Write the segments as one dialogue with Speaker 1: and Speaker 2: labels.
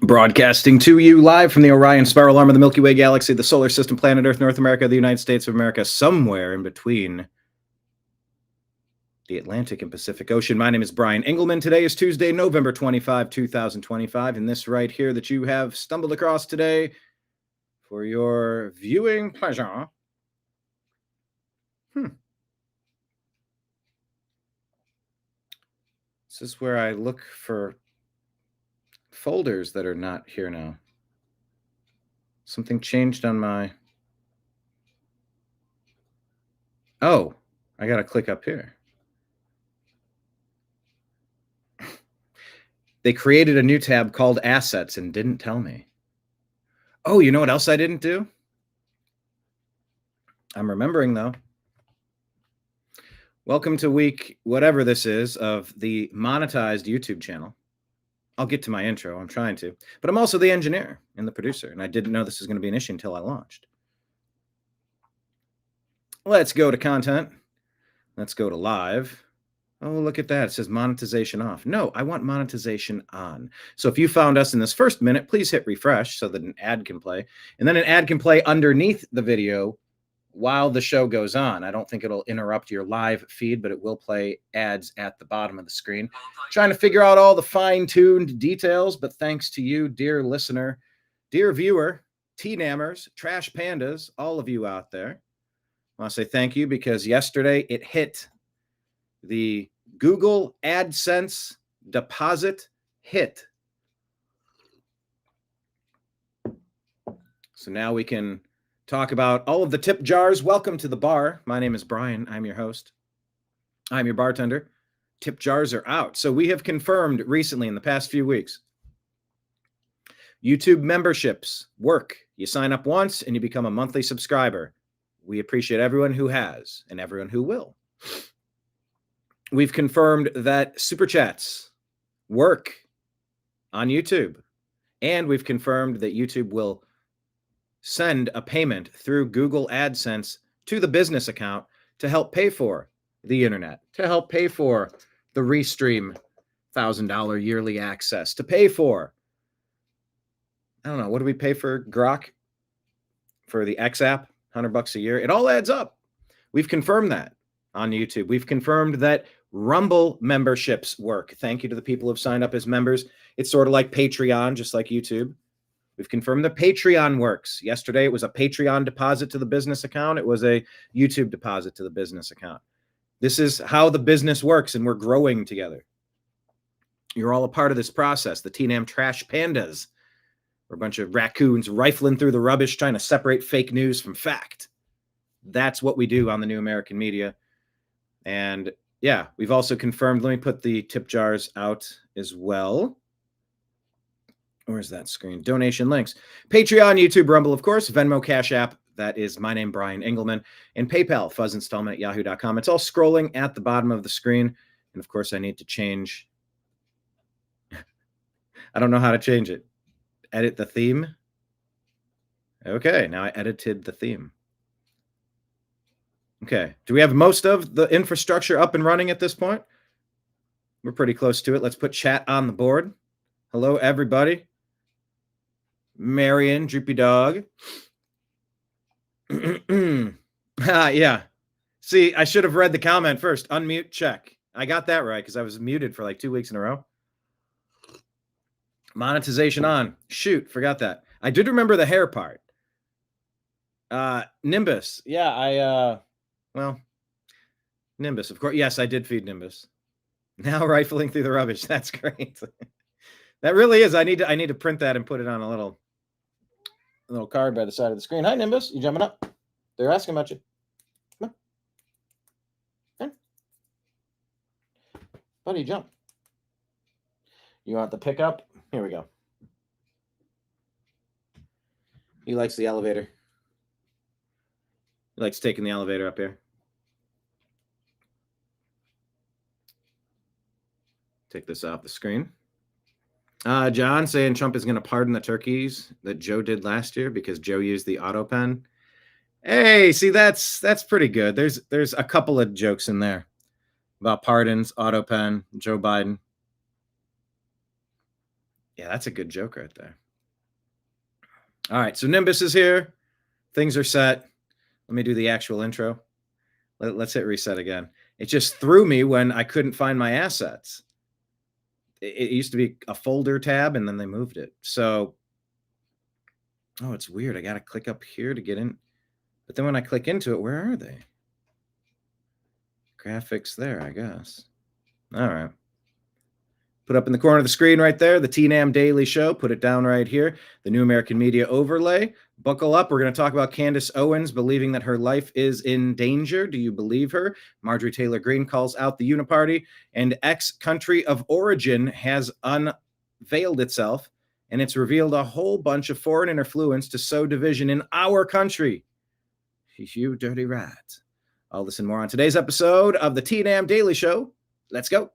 Speaker 1: Broadcasting to you live from the Orion Spiral Arm of the Milky Way Galaxy, the solar system, planet Earth, North America, the United States of America, somewhere in between the Atlantic and Pacific Ocean. My name is Brian Engelman. Today is Tuesday, November 25, 2025, and this right here that you have stumbled across today for your viewing pleasure. This is where I look for folders that are not here now. Something changed on my... Oh, I gotta click up here. They created a new tab called Assets and didn't tell me. Oh, you know what else I didn't do? I'm remembering, though. Welcome to week, whatever this is, of the monetized YouTube channel. I'll get to my intro. I'm trying to. But I'm also the engineer and the producer, and I didn't know this was going to be an issue until I launched. Let's go to content. Let's go to live. Oh, look at that. It says monetization off. No, I want monetization on. So if you found us in this first minute, please hit refresh so that an ad can play. And then an ad can play underneath the video while the show goes on. I don't think it'll interrupt your live feed, but it will play ads at the bottom of the screen. Trying to figure out all the fine-tuned details, but thanks to you, dear listener, dear viewer, T-Nammers, Trash Pandas, all of you out there. I want to say thank you because yesterday it hit the Google AdSense deposit hit. So now we can talk about all of the tip jars. Welcome to the bar. My name is Brian. I'm your host. I'm your bartender. Tip jars are out. So we have confirmed recently in the past few weeks, YouTube memberships work. You sign up once and you become a monthly subscriber. We appreciate everyone who has and everyone who will. We've confirmed that Super Chats work on YouTube. And we've confirmed that YouTube will send a payment through Google AdSense to the business account to help pay for the internet, to help pay for the Restream $1,000 yearly access, to pay for, I don't know, what do we pay for Grok? For the X app, $100 a year. It all adds up. We've confirmed that on YouTube. We've confirmed that Rumble memberships work. Thank you to the people who've signed up as members. It's sort of like Patreon, just like YouTube. We've confirmed that Patreon works. Yesterday, it was a Patreon deposit to the business account. It was a YouTube deposit to the business account. This is how the business works, and we're growing together. You're all a part of this process. The TNAM Trash Pandas. We're a bunch of raccoons rifling through the rubbish, trying to separate fake news from fact. That's what we do on the New American Media. And yeah, we've also confirmed, let me put the tip jars out as well. Where's that screen? Donation links. Patreon, YouTube, Rumble, of course. Venmo, Cash App. That is my name, Brian Engelman. And PayPal, fuzzinstallment@yahoo.com. It's all scrolling at the bottom of the screen. And of course, I need to change. I don't know how to change it. Edit the theme. Okay, now I edited the theme. Okay, do we have most of the infrastructure up and running at this point? We're pretty close to it. Let's put chat on the board. Hello, everybody. Marion, Droopy Dog. Yeah. See, I should have read the comment first. Unmute, check. I got that right because I was muted for like 2 weeks in a row. Monetization on. Shoot, forgot that. I did remember the hair part. Nimbus. Yeah, well, Nimbus, of course. Yes, I did feed Nimbus. Now rifling through the rubbish. That's great. That really is. I need to print that and put it on a little card by the side of the screen. Hi, Nimbus. You jumping up? They're asking about you. Come on. Buddy, jump. You want the pickup? Here we go. He likes the elevator. He likes taking the elevator up here. Take this off the screen. John saying Trump is going to pardon the turkeys that Joe did last year because Joe used the auto pen. Hey, see, that's pretty good. There's a couple of jokes in there about pardons, auto pen, Joe Biden. Yeah, that's a good joke right there. All right, so Nimbus is here. Things are set. Let me do the actual intro. Let's hit reset again. It just threw me when I couldn't find my assets. It used to be a folder tab, and then they moved it. So, oh, it's weird. I got to click up here to get in. But then when I click into it, where are they? Graphics there, I guess. All right. Put up in the corner of the screen right there, the TNAM Daily Show. Put it down right here, the New American Media Overlay. Buckle up. We're going to talk about Candace Owens believing that her life is in danger. Do you believe her? Marjorie Taylor Greene calls out the Uni-Party. And X country of origin has unveiled itself, and it's revealed a whole bunch of foreign interference to sow division in our country. You dirty rat. All this and more on today's episode of the TNAM Daily Show. Let's go.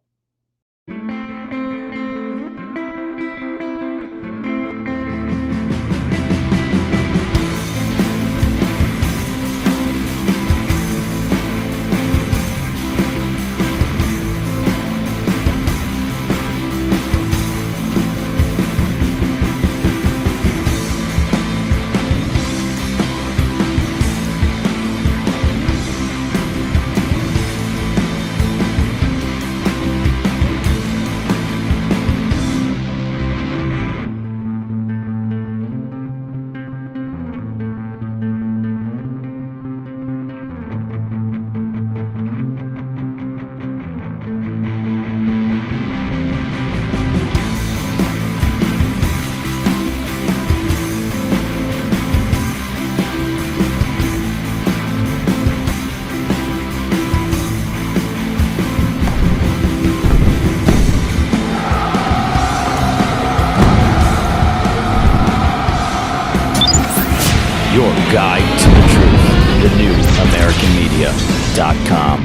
Speaker 2: Your guide to the truth, thenewamericanmedia.com.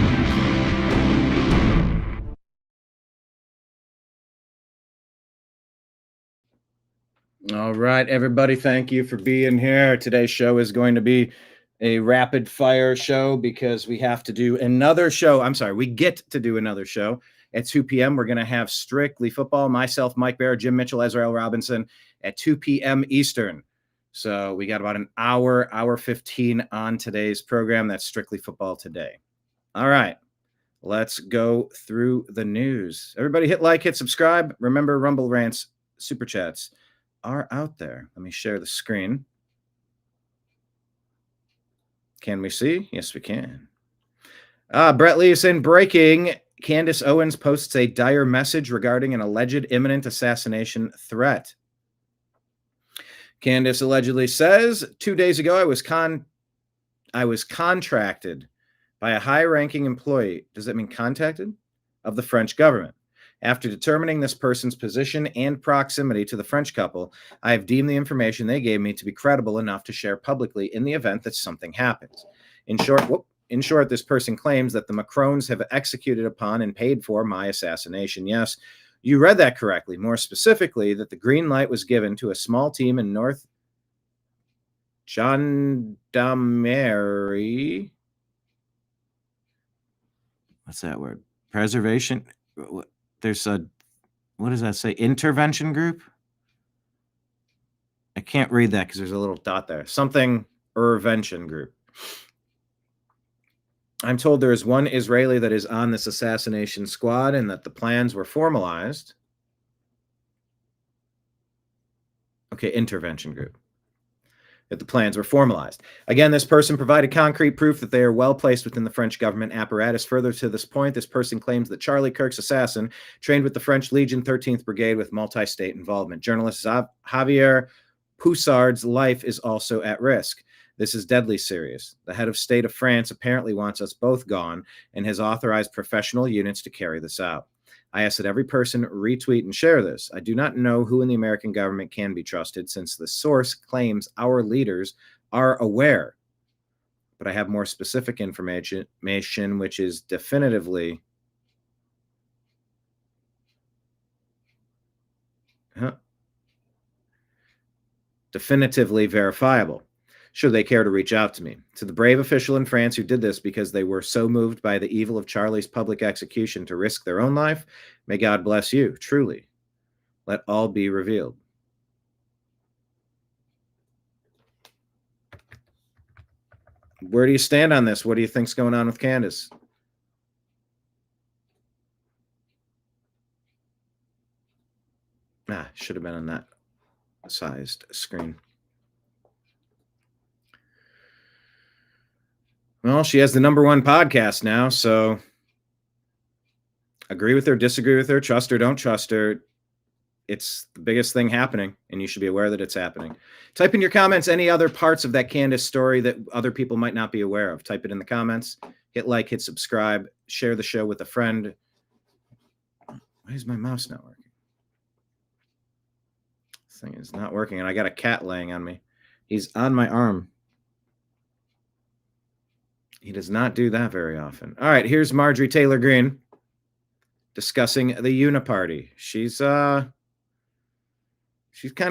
Speaker 1: All right, everybody, thank you for being here. Today's show is going to be a rapid fire show because we have to do another show. I'm sorry, we get to do another show at 2 p.m. We're going to have Strictly Football, myself, Mike Bear, Jim Mitchell, Ezrael Robinson at 2 p.m. Eastern. So we got about an hour 15 on today's program. That's Strictly Football today. All right, let's go through the news. Everybody hit like, hit subscribe. Remember, Rumble Rants, Super Chats are out there. Let me share the screen. Can we see? Yes, we can. Brett Lee is in breaking. Candace Owens posts a dire message regarding an alleged imminent assassination threat. Candace allegedly says, 2 days ago, I was contracted by a high-ranking employee. Does that mean contacted? Of the French government. After determining this person's position and proximity to the French couple, I have deemed the information they gave me to be credible enough to share publicly in the event that something happens. In short, this person claims that the Macrons have executed upon and paid for my assassination. Yes, you read that correctly. More specifically, that the green light was given to a small team in North Gendarmerie. What's that word? Preservation. There's a, what does that say? Intervention group? I can't read that because there's a little dot there. Something intervention group. I'm told there is one Israeli that is on this assassination squad and that the plans were formalized. Okay, intervention group. That the plans were formalized. Again, this person provided concrete proof that they are well placed within the French government apparatus. Further to this point, this person claims that Charlie Kirk's assassin trained with the French Legion 13th Brigade with multi-state involvement. Journalist Javier Poussard's life is also at risk. This is deadly serious. The head of state of France apparently wants us both gone and has authorized professional units to carry this out. I ask that every person retweet and share this. I do not know who in the American government can be trusted since the source claims our leaders are aware. But I have more specific information which is definitively verifiable. Should they care to reach out to me. To the brave official in France who did this because they were so moved by the evil of Charlie's public execution to risk their own life, may God bless you, truly. Let all be revealed. Where do you stand on this? What do you think's going on with Candace? Should have been on that sized screen. Well, she has the #1 podcast now, so agree with her, disagree with her, trust her, don't trust her. It's the biggest thing happening, and you should be aware that it's happening. Type in your comments any other parts of that Candace story that other people might not be aware of. Type it in the comments. Hit like, hit subscribe, share the show with a friend. Why is my mouse not working? This thing is not working, and I got a cat laying on me. He's on my arm. He does not do that very often. All right, here's Marjorie Taylor Greene discussing the Uni-Party. She's kind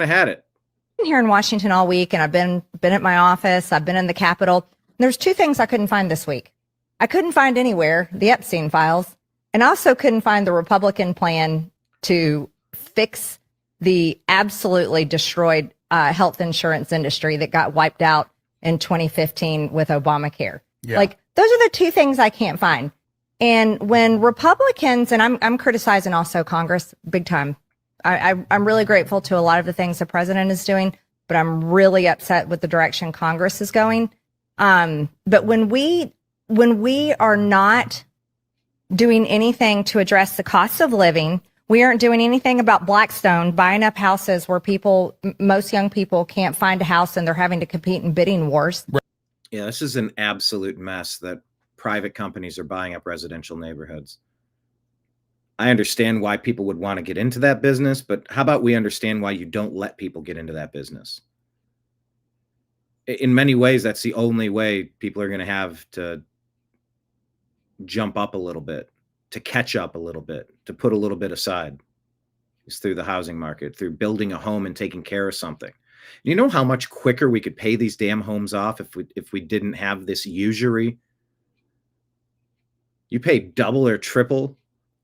Speaker 1: of had it.
Speaker 3: I've been here in Washington all week, and I've been at my office. I've been in the Capitol. There's 2 things I couldn't find this week. I couldn't find anywhere the Epstein files, and I also couldn't find the Republican plan to fix the absolutely destroyed health insurance industry that got wiped out in 2015 with Obamacare. Yeah. Like, those are the 2 things I can't find. And when Republicans, and I'm criticizing also Congress big time. I'm really grateful to a lot of the things the president is doing, but I'm really upset with the direction Congress is going. But when we are not doing anything to address the cost of living, we aren't doing anything about Blackstone buying up houses where most young people can't find a house and they're having to compete in bidding wars.
Speaker 1: Yeah, this is an absolute mess that private companies are buying up residential neighborhoods. I understand why people would want to get into that business, but how about we understand why you don't let people get into that business? In many ways, that's the only way people are going to have to jump up a little bit, to catch up a little bit, to put a little bit aside, is through the housing market, through building a home and taking care of something. You know how much quicker we could pay these damn homes off if we didn't have this usury? You pay double or triple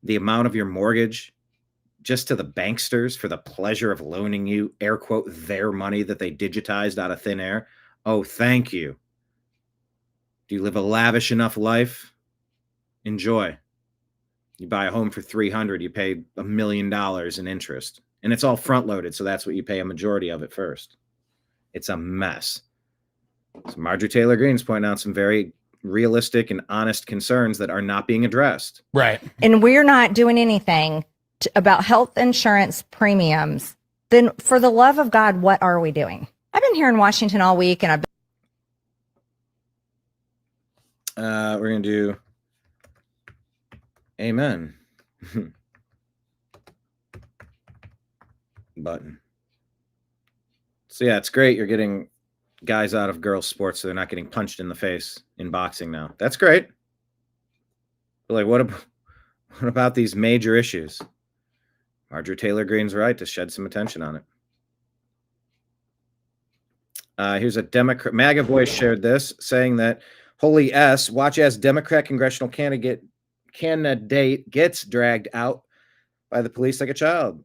Speaker 1: the amount of your mortgage just to the banksters for the pleasure of loaning you, air quote, their money that they digitized out of thin air. Oh, thank you. Do you live a lavish enough life? Enjoy. You buy a home for $300,000, you pay $1 million in interest, and it's all front loaded. So that's what you pay a majority of it first. It's a mess. So Marjorie Taylor Greene's pointing out some very realistic and honest concerns that are not being addressed.
Speaker 4: Right.
Speaker 3: And we're not doing anything about health insurance premiums. Then for the love of God, what are we doing? I've been here in Washington all week, and I've been...
Speaker 1: We're going to do amen. Button. So yeah, it's great. You're getting guys out of girls' sports, so they're not getting punched in the face in boxing now. That's great. But like, what about these major issues? Marjorie Taylor Greene's right to shed some attention on it. Here's a Democrat. MAGA voice shared this, saying that holy S, watch as Democrat congressional candidate gets dragged out by the police like a child.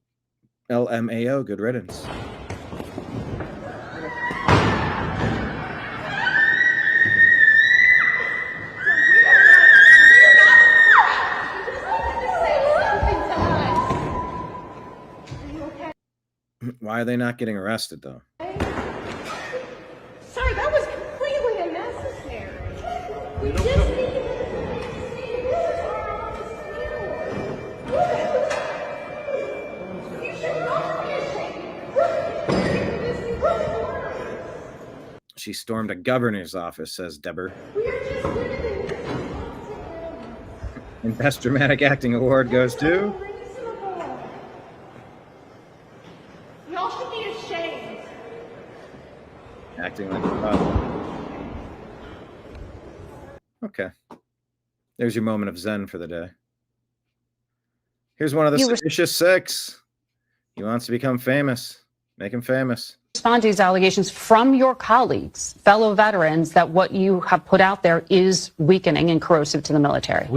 Speaker 1: LMAO, good riddance. Why are they not getting arrested, though?
Speaker 5: Sir, that was completely unnecessary. We just need
Speaker 1: She stormed a governor's office, says Deborah.
Speaker 5: We are just living.
Speaker 1: And Best Dramatic Acting Award goes to...
Speaker 5: Y'all should be ashamed.
Speaker 1: Acting like a problem. Okay. There's your moment of zen for the day. Here's one of the Seditious Six. He wants to become famous. Make him famous.
Speaker 6: Respond to these allegations from your colleagues, fellow veterans, that what you have put out there is weakening and corrosive to the military.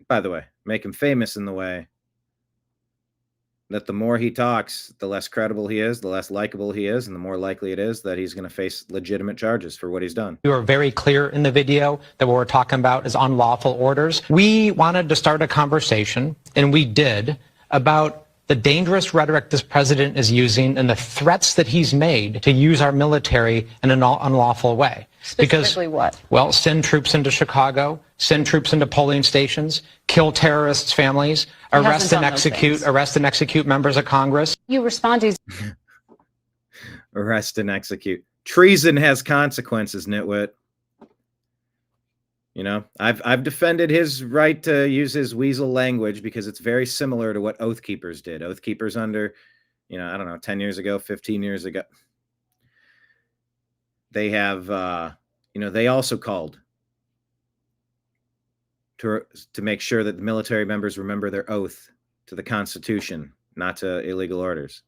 Speaker 1: By the way, make him famous in the way that the more he talks, the less credible he is, the less likable he is, and the more likely it is that he's going to face legitimate charges for what he's done.
Speaker 4: You were very clear in the video that what we're talking about is unlawful orders. We wanted to start a conversation, and we did, about the dangerous rhetoric this president is using and the threats that he's made to use our military in an unlawful way.
Speaker 6: Specifically what?
Speaker 4: Well, send troops into Chicago, send troops into polling stations, kill terrorists' families, arrest and execute members of Congress.
Speaker 6: You respond to
Speaker 1: Arrest and execute. Treason has consequences, nitwit. You know, I've defended his right to use his weasel language because it's very similar to what Oath Keepers did. Oath Keepers under, you know, I don't know, 10 years ago, 15 years ago. They have, you know, they also called to make sure that the military members remember their oath to the Constitution, not to illegal orders.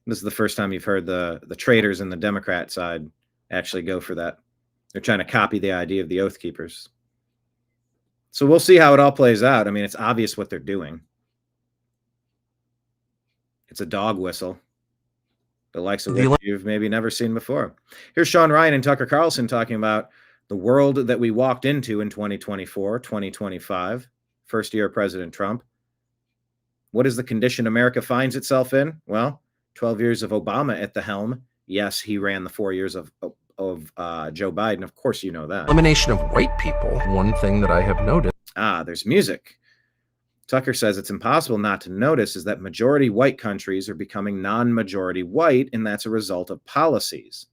Speaker 1: This is the first time you've heard the traitors in the Democrat side actually go for that. They're trying to copy the idea of the Oath Keepers. So we'll see how it all plays out. I mean, it's obvious what they're doing. It's a dog whistle, the likes of which you've maybe never seen before. Here's Sean Ryan and Tucker Carlson talking about the world that we walked into in 2024, 2025, first year of President Trump. What is the condition America finds itself in? Well, 12 years of Obama at the helm. Yes, he ran the 4 years of Joe Biden. Of course, you know that.
Speaker 7: Elimination of white people. One thing that I have noticed.
Speaker 1: There's music. Tucker says it's impossible not to notice is that majority white countries are becoming non-majority white, and that's a result of policies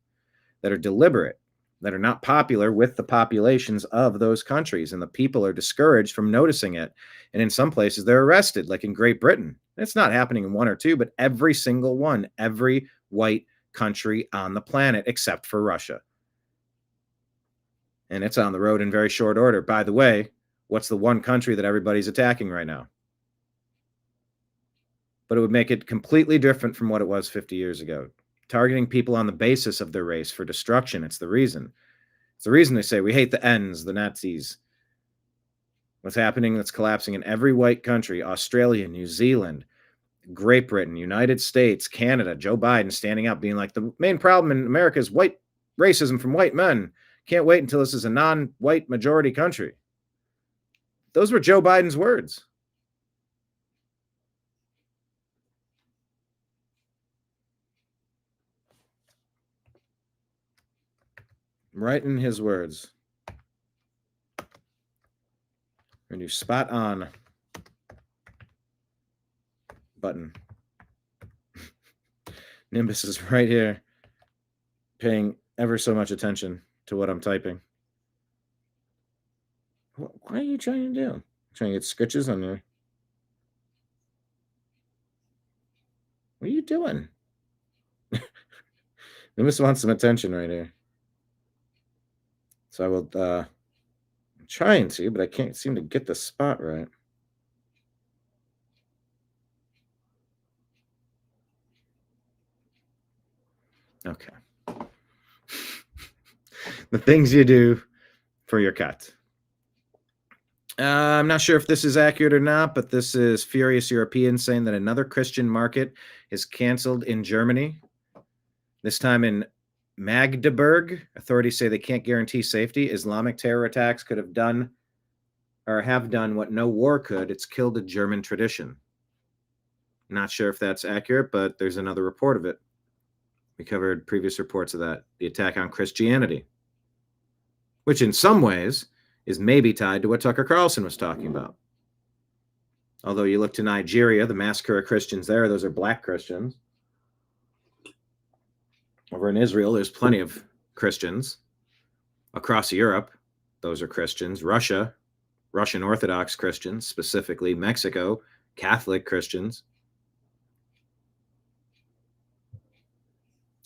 Speaker 1: that are deliberate, that are not popular with the populations of those countries, and the people are discouraged from noticing it. And in some places, they're arrested, like in Great Britain. It's not happening in one or two, but every single one, every white country on the planet except for Russia. And it's on the road in very short order. By the way, what's the one country that everybody's attacking right now? But it would make it completely different from what it was 50 years ago. Targeting people on the basis of their race for destruction. It's the reason. It's the reason they say we hate the Ns, the Nazis. What's happening that's collapsing in every white country, Australia, New Zealand, Great Britain, United States, Canada, Joe Biden standing up being like, the main problem in America is white racism from white men. Can't wait until this is a non-white majority country. Those were Joe Biden's words. Right in his words. Your new spot on button. Nimbus is right here paying ever so much attention to what I'm typing. What are you trying to do? Trying to get sketches on there. What are you doing? Nimbus wants some attention right here. So I will I'm trying to, but I can't seem to get the spot right. Okay. The things you do for your cat. I'm not sure if this is accurate or not, but this is Furious European saying that another Christian market is canceled in Germany. This time in Magdeburg. Authorities say they can't guarantee safety. Islamic terror attacks could have done or have done what no war could. It's killed a German tradition. Not sure if that's accurate, but there's another report of it. We covered previous reports of that. The attack on Christianity, which in some ways is maybe tied to what Tucker Carlson was talking about. Although you look to Nigeria, the massacre of Christians there, those are black Christians. Over in Israel, there's plenty of Christians. Across Europe, those are Christians. Russia, Russian Orthodox Christians, specifically Mexico, Catholic Christians.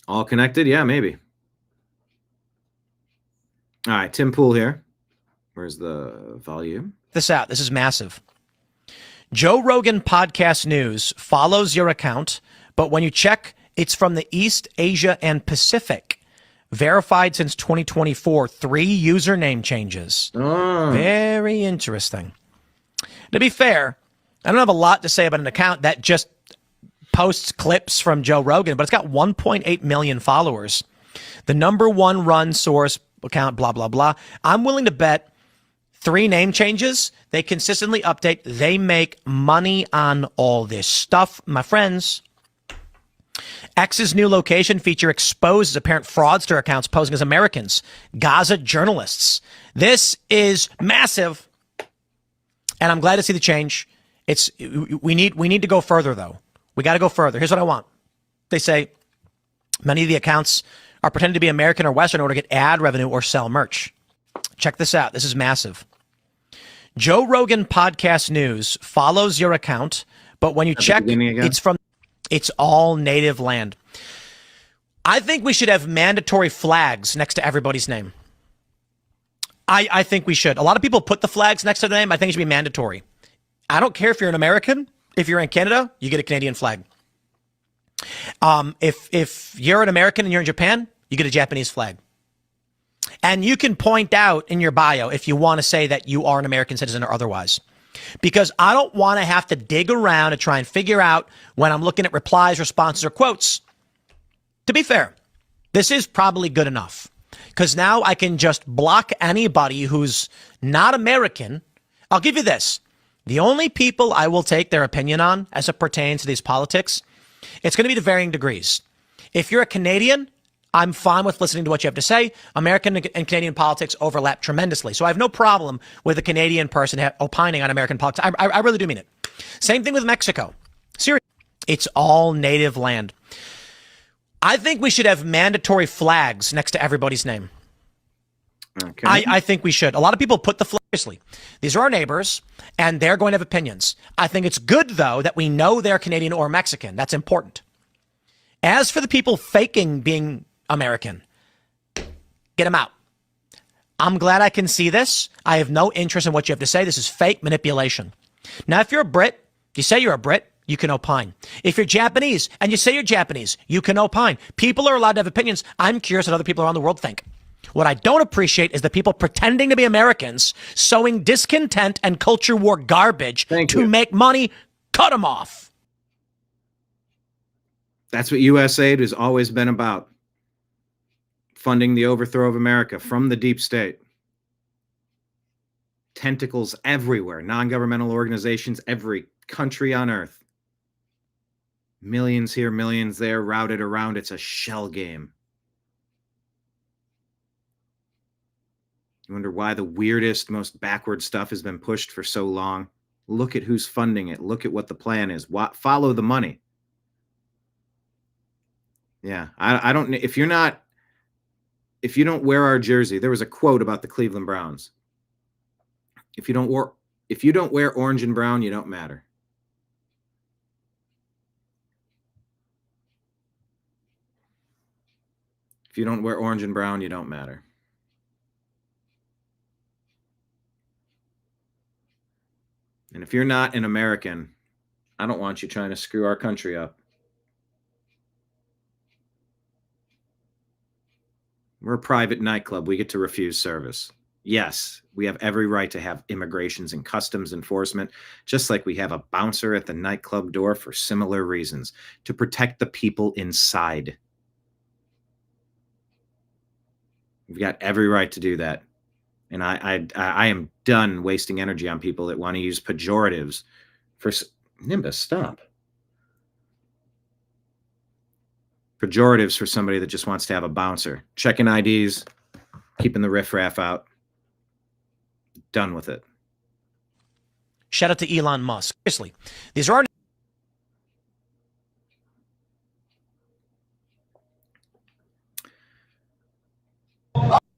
Speaker 1: All connected? Yeah, maybe. All right, Tim Pool here. Where's the volume?
Speaker 8: This out. This is massive. Joe Rogan Podcast News follows your account, but when you check, it's from the East Asia and Pacific. Verified since 2024. 3 username changes.
Speaker 1: Oh.
Speaker 8: Very interesting. To be fair, I don't have a lot to say about an account that just posts clips from Joe Rogan, but it's got 1.8 million followers. The #1 run source account, blah, blah, blah. I'm willing to bet 3 name changes. They consistently update. They make money on all this stuff. My friends, X's new location feature exposes apparent fraudster accounts posing as Americans, Gaza journalists. This is massive, and I'm glad to see the change. We need to go further, though. We got to go further. Here's what I want. They say many of the accounts are pretending to be American or Western in order to get ad revenue or sell merch. Check this out. This is massive. Joe Rogan Podcast News follows your account, but when you check, it's all native land. I think we should have mandatory flags next to everybody's name. I think we should. A lot of people put the flags next to their name. I think it should be mandatory. I don't care if you're an American. If you're in Canada, you get a Canadian flag. If you're an American and you're in Japan, you get a Japanese flag. And you can point out in your bio if you want to say that you are an American citizen or otherwise. Because I don't want to have to dig around and try and figure out when I'm looking at replies, responses, or quotes. To be fair, this is probably good enough. Because now I can just block anybody who's not American. I'll give you this. The only people I will take their opinion on as it pertains to these politics, it's going to be to varying degrees. If you're a Canadian, I'm fine with listening to what you have to say. American and Canadian politics overlap tremendously. So I have no problem with a Canadian person opining on American politics. I really do mean it. Same thing with Mexico. Seriously, it's all native land. I think we should have mandatory flags next to everybody's name. Okay. I think we should. A lot of people put the flag. Seriously, these are our neighbors, and they're going to have opinions. I think it's good, though, that we know they're Canadian or Mexican. That's important. As for the people faking being American, get them out. I'm glad I can see this. I have no interest in what you have to say. This is fake manipulation. Now, if you're a Brit, you say you're a Brit, you can opine. If you're Japanese and you say you're Japanese, you can opine. People are allowed to have opinions. I'm curious what other people around the world think. What I don't appreciate is the people pretending to be Americans, sowing discontent and culture war garbage to make money. Cut them off.
Speaker 1: That's what USAID has always been about. Funding the overthrow of America from the deep state. Tentacles everywhere. Non-governmental organizations, every country on earth. Millions here, millions there, routed around. It's a shell game. You wonder why the weirdest, most backward stuff has been pushed for so long. Look at who's funding it. Look at what the plan is. Follow the money. Yeah, I don't. If you don't wear our jersey, there was a quote about the Cleveland Browns. If you don't wear orange and brown, you don't matter. If you don't wear orange and brown, you don't matter. And if you're not an American, I don't want you trying to screw our country up. We're a private nightclub. We get to refuse service. Yes, we have every right to have immigrations and customs enforcement, just like we have a bouncer at the nightclub door for similar reasons, to protect the people inside. We've got every right to do that. And I am done wasting energy on people that want to use pejoratives for... Nimbus, stop. Pejoratives for somebody that just wants to have a bouncer. Checking IDs, keeping the riffraff out. Done with it.
Speaker 8: Shout out to Elon Musk. Seriously, these are our...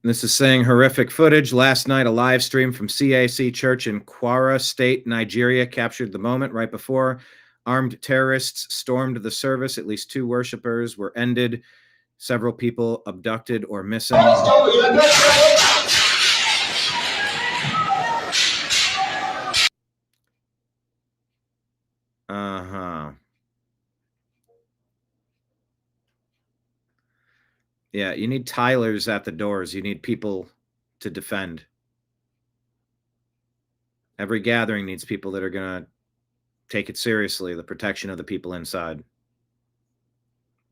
Speaker 1: This is saying horrific footage. Last night, a live stream from CAC Church in Kwara State, Nigeria, captured the moment right before armed terrorists stormed the service. At least 2 worshipers were ended. Several people abducted or missing. Yeah, you need Tylers at the doors. You need people to defend. Every gathering needs people that are going to take it seriously, the protection of the people inside.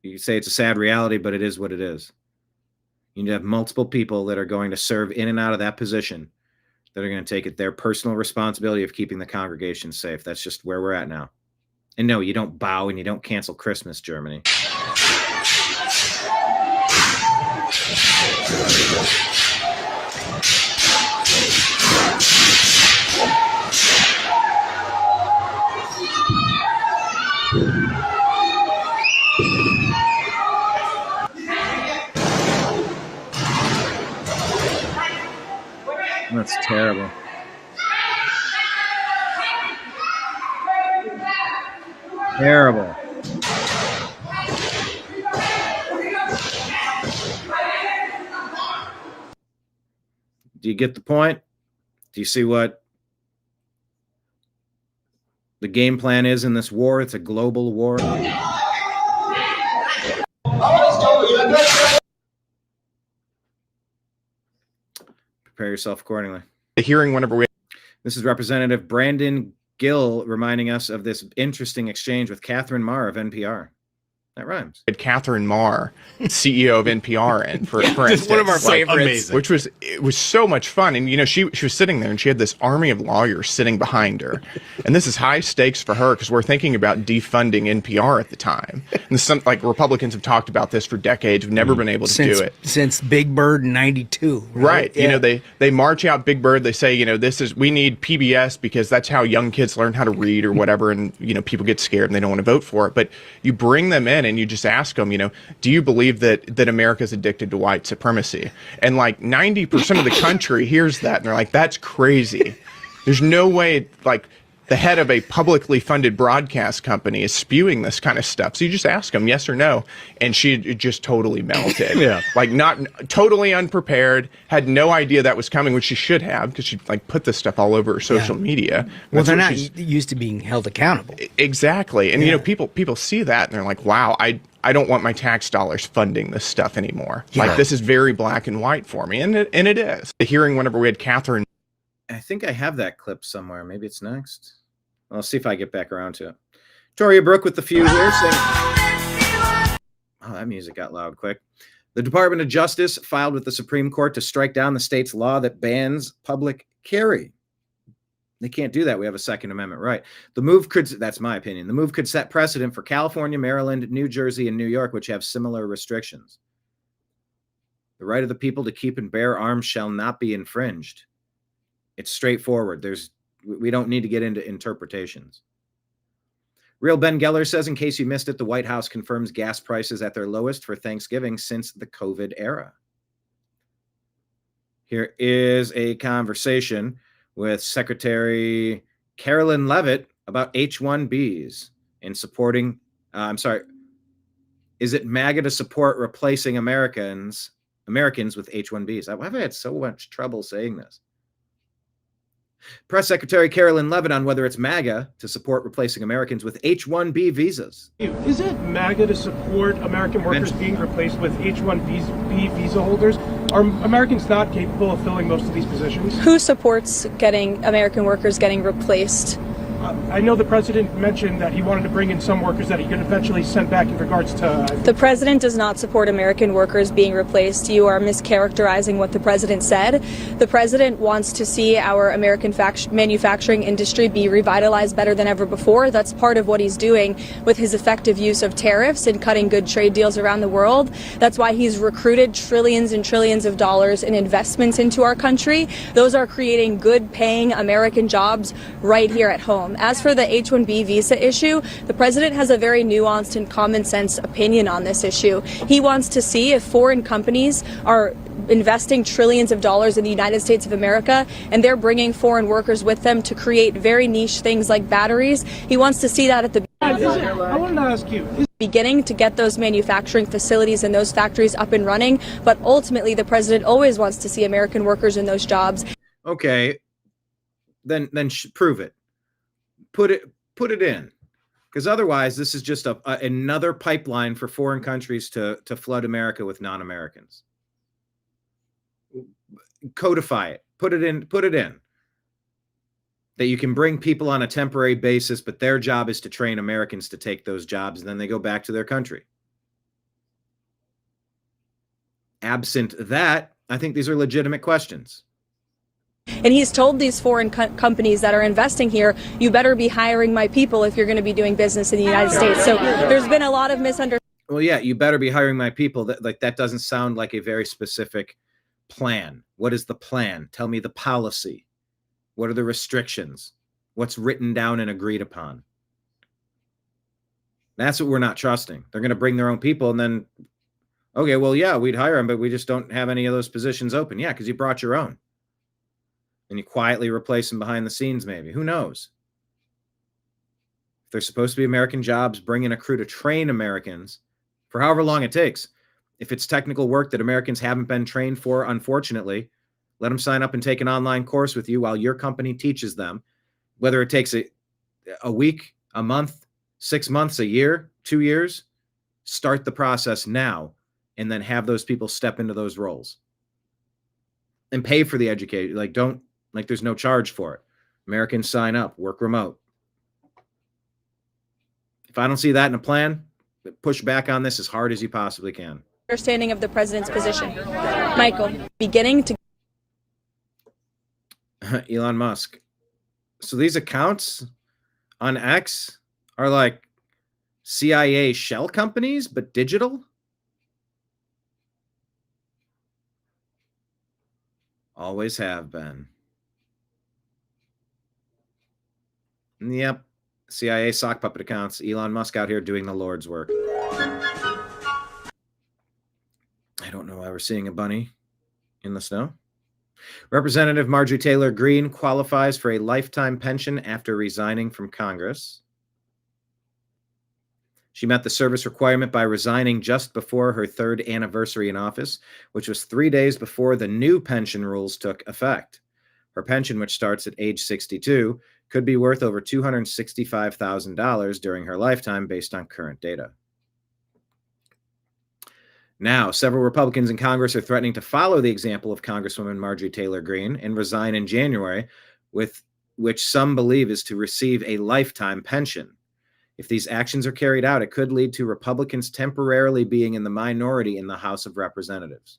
Speaker 1: You say it's a sad reality, but it is what it is. You need to have multiple people that are going to serve in and out of that position that are going to take it their personal responsibility of keeping the congregation safe. That's just where we're at now. And no, you don't bow and you don't cancel Christmas, Germany. That's terrible. Terrible. Do you get the point? Do you see what the game plan is in this war? It's a global war. Prepare yourself accordingly.
Speaker 9: The hearing whenever we...
Speaker 1: This is Representative Brandon Gill reminding us of this interesting exchange with Catherine Marr of NPR. That rhymes.
Speaker 9: Catherine Marr, CEO of NPR, and for instance,
Speaker 10: one of our favorites,
Speaker 9: which was so much fun. And you know, she was sitting there, and she had this army of lawyers sitting behind her, and this is high stakes for her because we're thinking about defunding NPR at the time. And some like Republicans have talked about this for decades, have never been able to do it
Speaker 10: since Big Bird in '92.
Speaker 9: Right. Yeah. You know, they march out Big Bird. They say, you know, we need PBS because that's how young kids learn how to read or whatever. And you know, people get scared and they don't want to vote for it. But you bring them in and you just ask them, you know, do you believe that America's addicted to white supremacy? And like 90% of the country hears that and they're like, that's crazy. There's no way like the head of a publicly funded broadcast company is spewing this kind of stuff. So you just ask them yes or no. And she just totally melted.
Speaker 2: Yeah.
Speaker 9: Like not totally unprepared, had no idea that was coming, which she should have because she like put this stuff all over her social media.
Speaker 10: Well, they're not used to being held accountable.
Speaker 9: Exactly. And you know, people see that and they're like, wow, I don't want my tax dollars funding this stuff anymore. Yeah. Like this is very black and white for me. And it is. The hearing whenever we had Catherine.
Speaker 1: I think I have that clip somewhere. Maybe it's next. I'll see if I get back around to it. Toria Brooke with the few here saying, oh, that music got loud quick. The Department of Justice filed with the Supreme Court to strike down the state's law that bans public carry. They can't do that. We have a Second Amendment right. The move could, that's my opinion, the move could set precedent for California, Maryland, New Jersey, and New York, which have similar restrictions. The right of the people to keep and bear arms shall not be infringed. It's straightforward. We don't need to get into interpretations. Real Ben Geller says, in case you missed it, the White House confirms gas prices at their lowest for Thanksgiving since the COVID era. Here is a conversation with Secretary Carolyn Leavitt about H-1Bs and supporting, is it MAGA to support replacing Americans with H-1Bs? I've had so much trouble saying this. Press Secretary Carolyn Leavitt on whether it's MAGA to support replacing Americans with H-1B visas.
Speaker 11: Is it MAGA to support American workers being replaced with H-1B visa holders? Are Americans not capable of filling most of these positions?
Speaker 12: Who supports getting American workers getting replaced?
Speaker 11: I know the president mentioned that he wanted to bring in some workers that he could eventually send back in regards to...
Speaker 12: The president does not support American workers being replaced. You are mischaracterizing what the president said. The president wants to see our American manufacturing industry be revitalized better than ever before. That's part of what he's doing with his effective use of tariffs and cutting good trade deals around the world. That's why he's recruited trillions and trillions of dollars in investments into our country. Those are creating good paying American jobs right here at home. As for the H-1B visa issue, the president has a very nuanced and common sense opinion on this issue. He wants to see if foreign companies are investing trillions of dollars in the United States of America and they're bringing foreign workers with them to create very niche things like batteries. He wants to see that at the
Speaker 11: I wanted to ask you,
Speaker 12: beginning to get those manufacturing facilities and those factories up and running, but ultimately the president always wants to see American workers in those jobs.
Speaker 1: Okay, then prove it. Put it in, because otherwise this is just another pipeline for foreign countries to flood America with non-Americans. Codify it. Put it in. That you can bring people on a temporary basis, but their job is to train Americans to take those jobs, and then they go back to their country. Absent that, I think these are legitimate questions.
Speaker 12: And he's told these foreign companies that are investing here, you better be hiring my people if you're going to be doing business in the United States. So there's been a lot of misunderstanding.
Speaker 1: Well, yeah, you better be hiring my people. That doesn't sound like a very specific plan. What is the plan? Tell me the policy. What are the restrictions? What's written down and agreed upon? That's what we're not trusting. They're going to bring their own people and then, okay, well, yeah, we'd hire them, but we just don't have any of those positions open. Yeah, because you brought your own. And you quietly replace them behind the scenes, maybe. Who knows? If they're supposed to be American jobs, bring in a crew to train Americans for however long it takes. If it's technical work that Americans haven't been trained for, unfortunately, let them sign up and take an online course with you while your company teaches them. Whether it takes a week, a month, 6 months, a year, 2 years, start the process now and then have those people step into those roles. And pay for the education. There's no charge for it. Americans sign up, work remote. If I don't see that in a plan, push back on this as hard as you possibly can.
Speaker 12: Understanding of the president's position. Michael, beginning to...
Speaker 1: Elon Musk. So these accounts on X are like CIA shell companies, but digital? Always have been. Yep. CIA sock puppet accounts. Elon Musk out here doing the Lord's work. I don't know why we're seeing a bunny in the snow. Representative Marjorie Taylor Greene qualifies for a lifetime pension after resigning from Congress. She met the service requirement by resigning just before her third anniversary in office, which was 3 days before the new pension rules took effect. Her pension, which starts at age 62, could be worth over $265,000 during her lifetime based on current data. Now, several Republicans in Congress are threatening to follow the example of Congresswoman Marjorie Taylor Greene and resign in January, with which some believe is to receive a lifetime pension. If these actions are carried out, it could lead to Republicans temporarily being in the minority in the House of Representatives.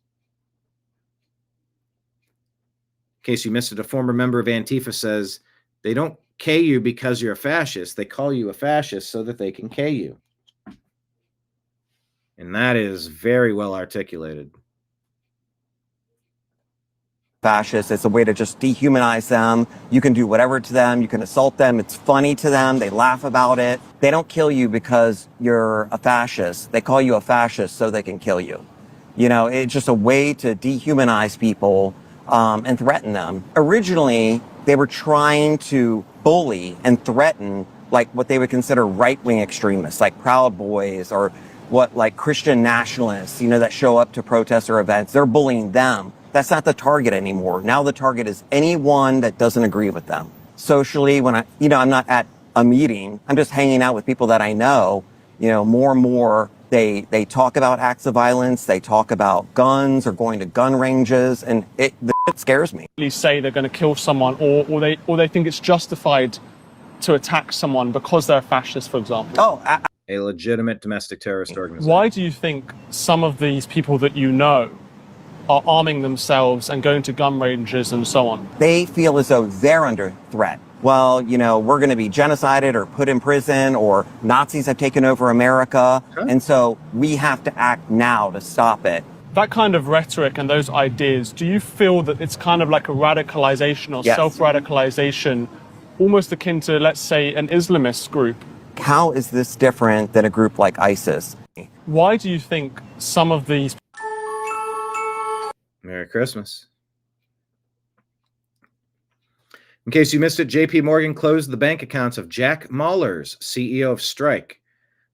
Speaker 1: In case you missed it, a former member of Antifa says, they don't K you because you're a fascist. They call you a fascist so that they can K you. And that is very well articulated.
Speaker 13: Fascist. It's a way to just dehumanize them. You can do whatever to them. You can assault them. It's funny to them. They laugh about it. They don't kill you because you're a fascist. They call you a fascist so they can kill you. You know, it's just a way to dehumanize people and threaten them. Originally, they were trying to bully and threaten like what they would consider right-wing extremists, like Proud Boys or like Christian nationalists, you know, that show up to protests or events. They're bullying them. That's not the target anymore. Now the target is anyone that doesn't agree with them. Socially, when I'm not at a meeting, I'm just hanging out with people that I know, more and more they talk about acts of violence, they talk about guns or going to gun ranges, and it scares me.
Speaker 14: They say they're going to kill someone or they think it's justified to attack someone because they're a fascist, for example.
Speaker 1: A legitimate domestic terrorist organization.
Speaker 14: Why do you think some of these people that you know are arming themselves and going to gun ranges and so on?
Speaker 13: They feel as though they're under threat. Well, we're going to be genocided or put in prison, or Nazis have taken over America. Okay. And so we have to act now to stop it.
Speaker 14: That kind of rhetoric and those ideas, do you feel that it's kind of like a radicalization or self-radicalization, almost akin to, let's say, an Islamist group?
Speaker 13: How is this different than a group like ISIS?
Speaker 14: Why do you think some of these...
Speaker 1: Merry Christmas. In case you missed it, JP Morgan closed the bank accounts of Jack Mallers, CEO of Strike,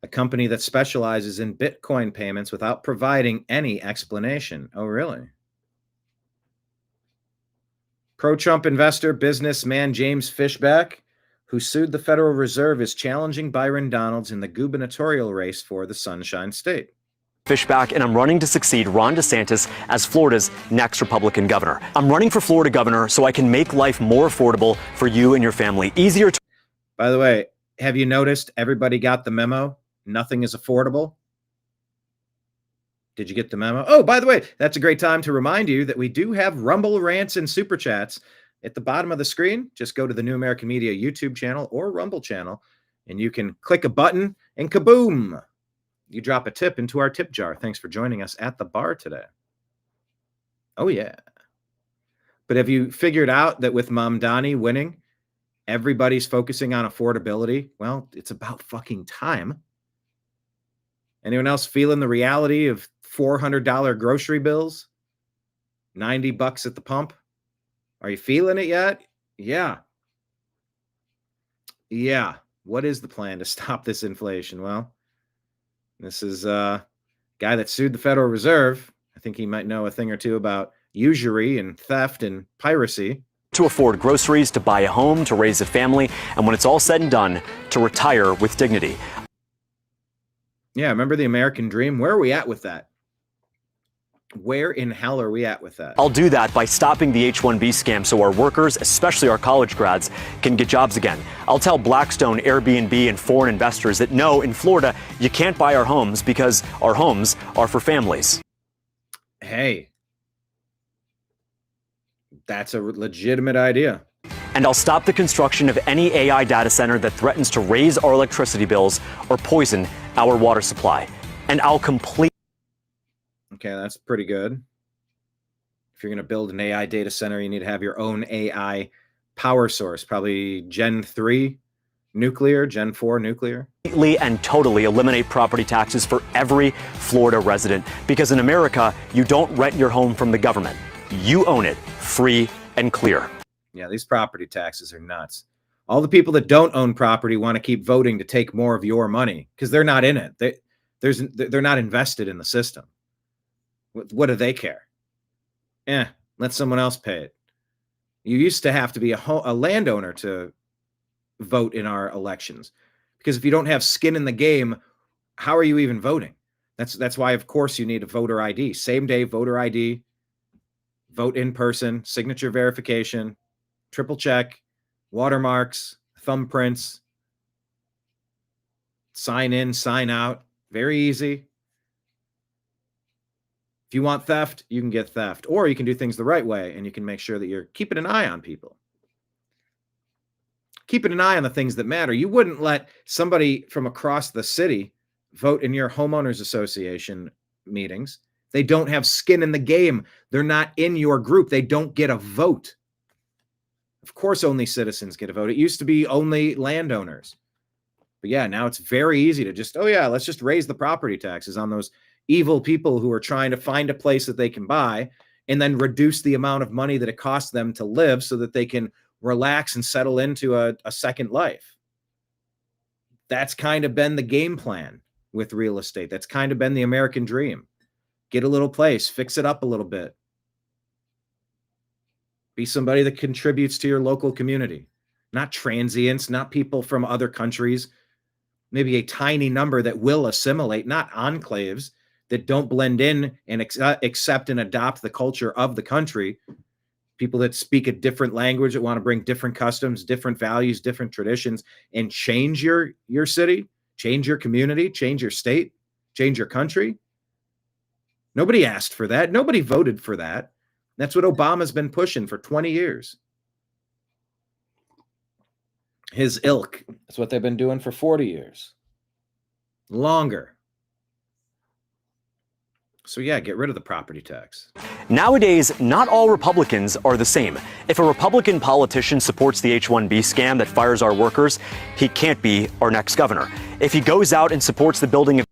Speaker 1: a company that specializes in Bitcoin payments without providing any explanation. Oh, really? Pro-Trump investor, businessman James Fishback, who sued the Federal Reserve, is challenging Byron Donalds in the gubernatorial race for the Sunshine State.
Speaker 15: Fishback, and I'm running to succeed Ron DeSantis as Florida's next Republican governor. I'm running for Florida governor so I can make life more affordable for you and your family. Easier to...
Speaker 1: By the way, have you noticed everybody got the memo? Nothing is affordable. Did you get the memo? Oh, by the way, that's a great time to remind you that we do have Rumble rants and super chats at the bottom of the screen. Just go to the New American Media YouTube channel or Rumble channel, and you can click a button and kaboom, you drop a tip into our tip jar. Thanks for joining us at the bar today. Oh, yeah. But have you figured out that with Mamdani winning, everybody's focusing on affordability? Well, it's about fucking time. Anyone else feeling the reality of $400 grocery bills? $90 at the pump? Are you feeling it yet? Yeah. Yeah. What is the plan to stop this inflation? Well, this is a guy that sued the Federal Reserve. I think he might know a thing or two about usury and theft and piracy.
Speaker 15: To afford groceries, to buy a home, to raise a family, and when it's all said and done, to retire with dignity.
Speaker 1: Yeah, remember the American dream? Where are we at with that? Where in hell are we at with that?
Speaker 15: I'll do that by stopping the H-1B scam so our workers, especially our college grads, can get jobs again. I'll tell Blackstone, Airbnb, and foreign investors that no, in Florida, you can't buy our homes because our homes are for families.
Speaker 1: Hey, that's a legitimate idea.
Speaker 15: And I'll stop the construction of any AI data center that threatens to raise our electricity bills or poison our water supply. And I'll complete.
Speaker 1: Okay, that's pretty good. If you're going to build an AI data center, you need to have your own AI power source, probably Gen 3 nuclear, Gen 4 nuclear.
Speaker 15: Completely and totally eliminate property taxes for every Florida resident. Because in America, you don't rent your home from the government. You own it, free and clear.
Speaker 1: Yeah, these property taxes are nuts. All the people that don't own property want to keep voting to take more of your money because they're not in it. They're not invested in the system. What do they care? Let someone else pay it. You used to have to be a landowner to vote in our elections, because if you don't have skin in the game, how are you even voting? That's why, of course, you need a voter ID. Same day voter ID, vote in person, signature verification, triple check, watermarks, thumbprints, sign in, sign out. Very easy. If you want theft, you can get theft, or you can do things the right way, and you can make sure that you're keeping an eye on people. Keeping an eye on the things that matter. You wouldn't let somebody from across the city vote in your homeowners association meetings. They don't have skin in the game. They're not in your group. They don't get a vote. Of course, only citizens get a vote. It used to be only landowners. But yeah, now it's very easy to just, let's just raise the property taxes on those evil people who are trying to find a place that they can buy and then reduce the amount of money that it costs them to live so that they can relax and settle into a second life. That's kind of been the game plan with real estate. That's kind of been the American dream. Get a little place, fix it up a little bit. Be somebody that contributes to your local community, not transients, not people from other countries, maybe a tiny number that will assimilate, not enclaves that don't blend in and accept and adopt the culture of the country. People that speak a different language, that want to bring different customs, different values, different traditions, and change your city, change your community, change your state, change your country. Nobody asked for that. Nobody voted for that. That's what Obama's been pushing for 20 years. His ilk. That's what they've been doing for 40 years. Longer. So yeah, get rid of the property tax.
Speaker 15: Nowadays, not all Republicans are the same. If a Republican politician supports the H-1B scam that fires our workers, he can't be our next governor. If he goes out and supports the building of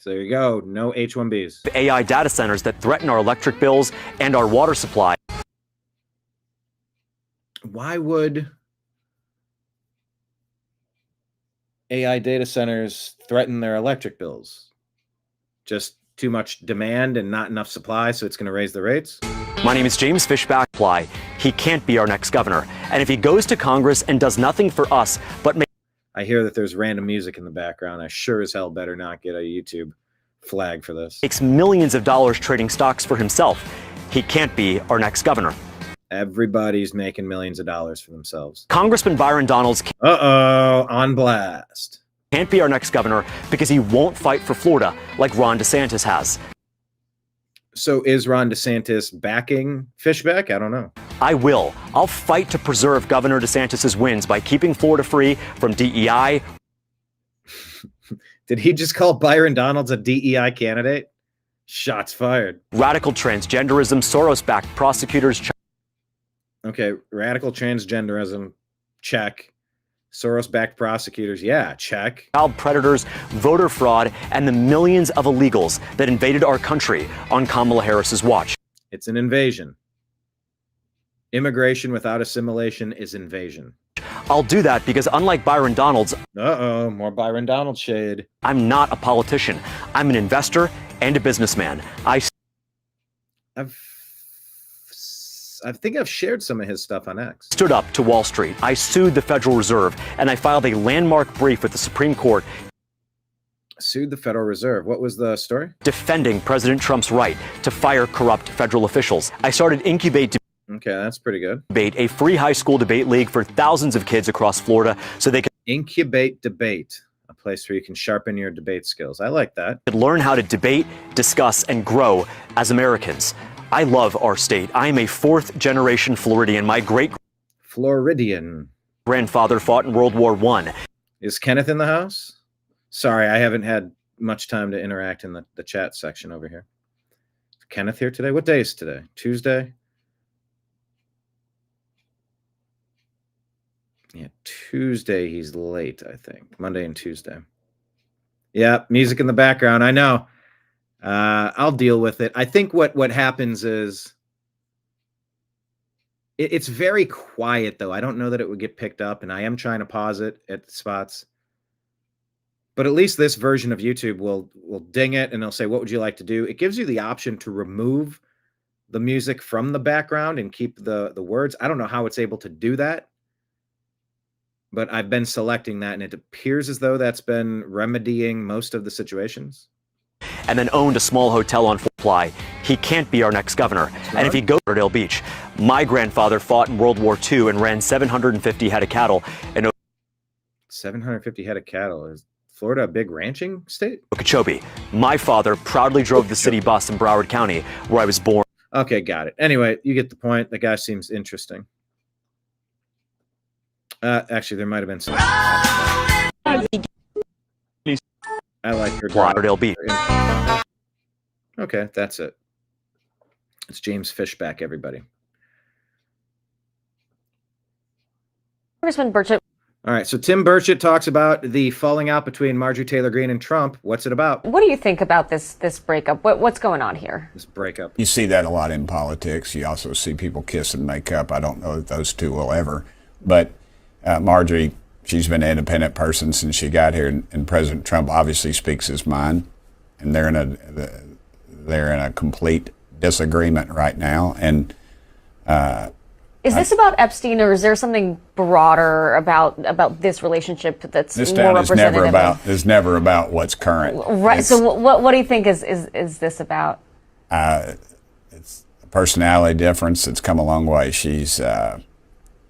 Speaker 1: So there you go, no H-1Bs.
Speaker 15: AI data centers that threaten our electric bills and our water supply.
Speaker 1: Why would AI data centers threaten their electric bills? Just too much demand and not enough supply, so it's going to raise the rates?
Speaker 15: My name is James Fishback. He can't be our next governor. And if he goes to Congress and does nothing for us, but
Speaker 1: I hear that there's random music in the background. I sure as hell better not get a YouTube flag for this.
Speaker 15: Makes millions of dollars trading stocks for himself, he can't be our next governor.
Speaker 1: Everybody's making millions of dollars for themselves.
Speaker 15: Congressman Byron Donalds
Speaker 1: on blast.
Speaker 15: Can't be our next governor because he won't fight for Florida like Ron DeSantis has.
Speaker 1: So is Ron DeSantis backing Fishback? I don't know.
Speaker 15: I will. I'll fight to preserve Governor DeSantis' wins by keeping Florida free from DEI.
Speaker 1: Did he just call Byron Donalds a DEI candidate? Shots fired.
Speaker 15: Radical transgenderism, Soros-backed prosecutors.
Speaker 1: Okay, radical transgenderism, check. Soros-backed prosecutors, yeah, check.
Speaker 15: Child predators, voter fraud, and the millions of illegals that invaded our country on Kamala Harris's watch.
Speaker 1: It's an invasion. Immigration without assimilation is invasion.
Speaker 15: I'll do that because unlike Byron Donalds,
Speaker 1: more Byron Donalds shade.
Speaker 15: I'm not a politician. I'm an investor and a businessman. I
Speaker 1: think I've shared some of his stuff on X.
Speaker 15: Stood up to Wall Street. I sued the Federal Reserve, and I filed a landmark brief with the Supreme Court.
Speaker 1: Sued the Federal Reserve. What was the story?
Speaker 15: Defending President Trump's right to fire corrupt federal officials. I started Incubate
Speaker 1: Okay, that's pretty good.
Speaker 15: Debate, a free high school debate league for thousands of kids across Florida so they can
Speaker 1: Incubate Debate, a place where you can sharpen your debate skills. I like that.
Speaker 15: Learn how to debate, discuss, and grow as Americans. I love our state. I am a fourth-generation Floridian. My
Speaker 1: Floridian
Speaker 15: grandfather fought in World War I.
Speaker 1: Is Kenneth in the house? Sorry, I haven't had much time to interact in the chat section over here. Is Kenneth here today? What day is today? Tuesday? Yeah, Tuesday he's late, I think. Monday and Tuesday. Yeah, music in the background. I know. I'll deal with it. I think what happens is it's very quiet, though. I don't know that it would get picked up, and I am trying to pause it at spots. But at least this version of YouTube will ding it, and they'll say, what would you like to do? It gives you the option to remove the music from the background and keep the words. I don't know how it's able to do that. But I've been selecting that, and it appears as though that's been remedying most of the situations.
Speaker 15: And then owned a small hotel on Fly. He can't be our next governor. And if he goes to Lauderdale Beach, my grandfather fought in World War II and ran 750 head of cattle. And
Speaker 1: 750 head of cattle. Is Florida a big ranching state?
Speaker 15: Okeechobee. My father proudly drove the city bus in Broward County, where I was born.
Speaker 1: Okay, got it. Anyway, you get the point. The guy seems interesting. Actually, there might have been some. I like her.
Speaker 15: Lauderdale Beach.
Speaker 1: Okay, that's it. It's James Fishback, everybody.
Speaker 16: Congressman Burchett.
Speaker 1: All right, so Tim Burchett talks about the falling out between Marjorie Taylor Greene and Trump. What's it about?
Speaker 16: What do you think about this breakup? What's going on here?
Speaker 1: This breakup.
Speaker 17: You see that a lot in politics. You also see people kiss and make up. I don't know that those two will ever, but. Marjorie, she's been an independent person since she got here, and President Trump obviously speaks his mind, and they're in a complete disagreement right now. And
Speaker 16: is this about Epstein, or is there something broader about this relationship that's
Speaker 17: this
Speaker 16: more representative?
Speaker 17: Is never about what's current.
Speaker 16: Right. So what do you think is this about?
Speaker 17: It's a personality difference that's come a long way. She's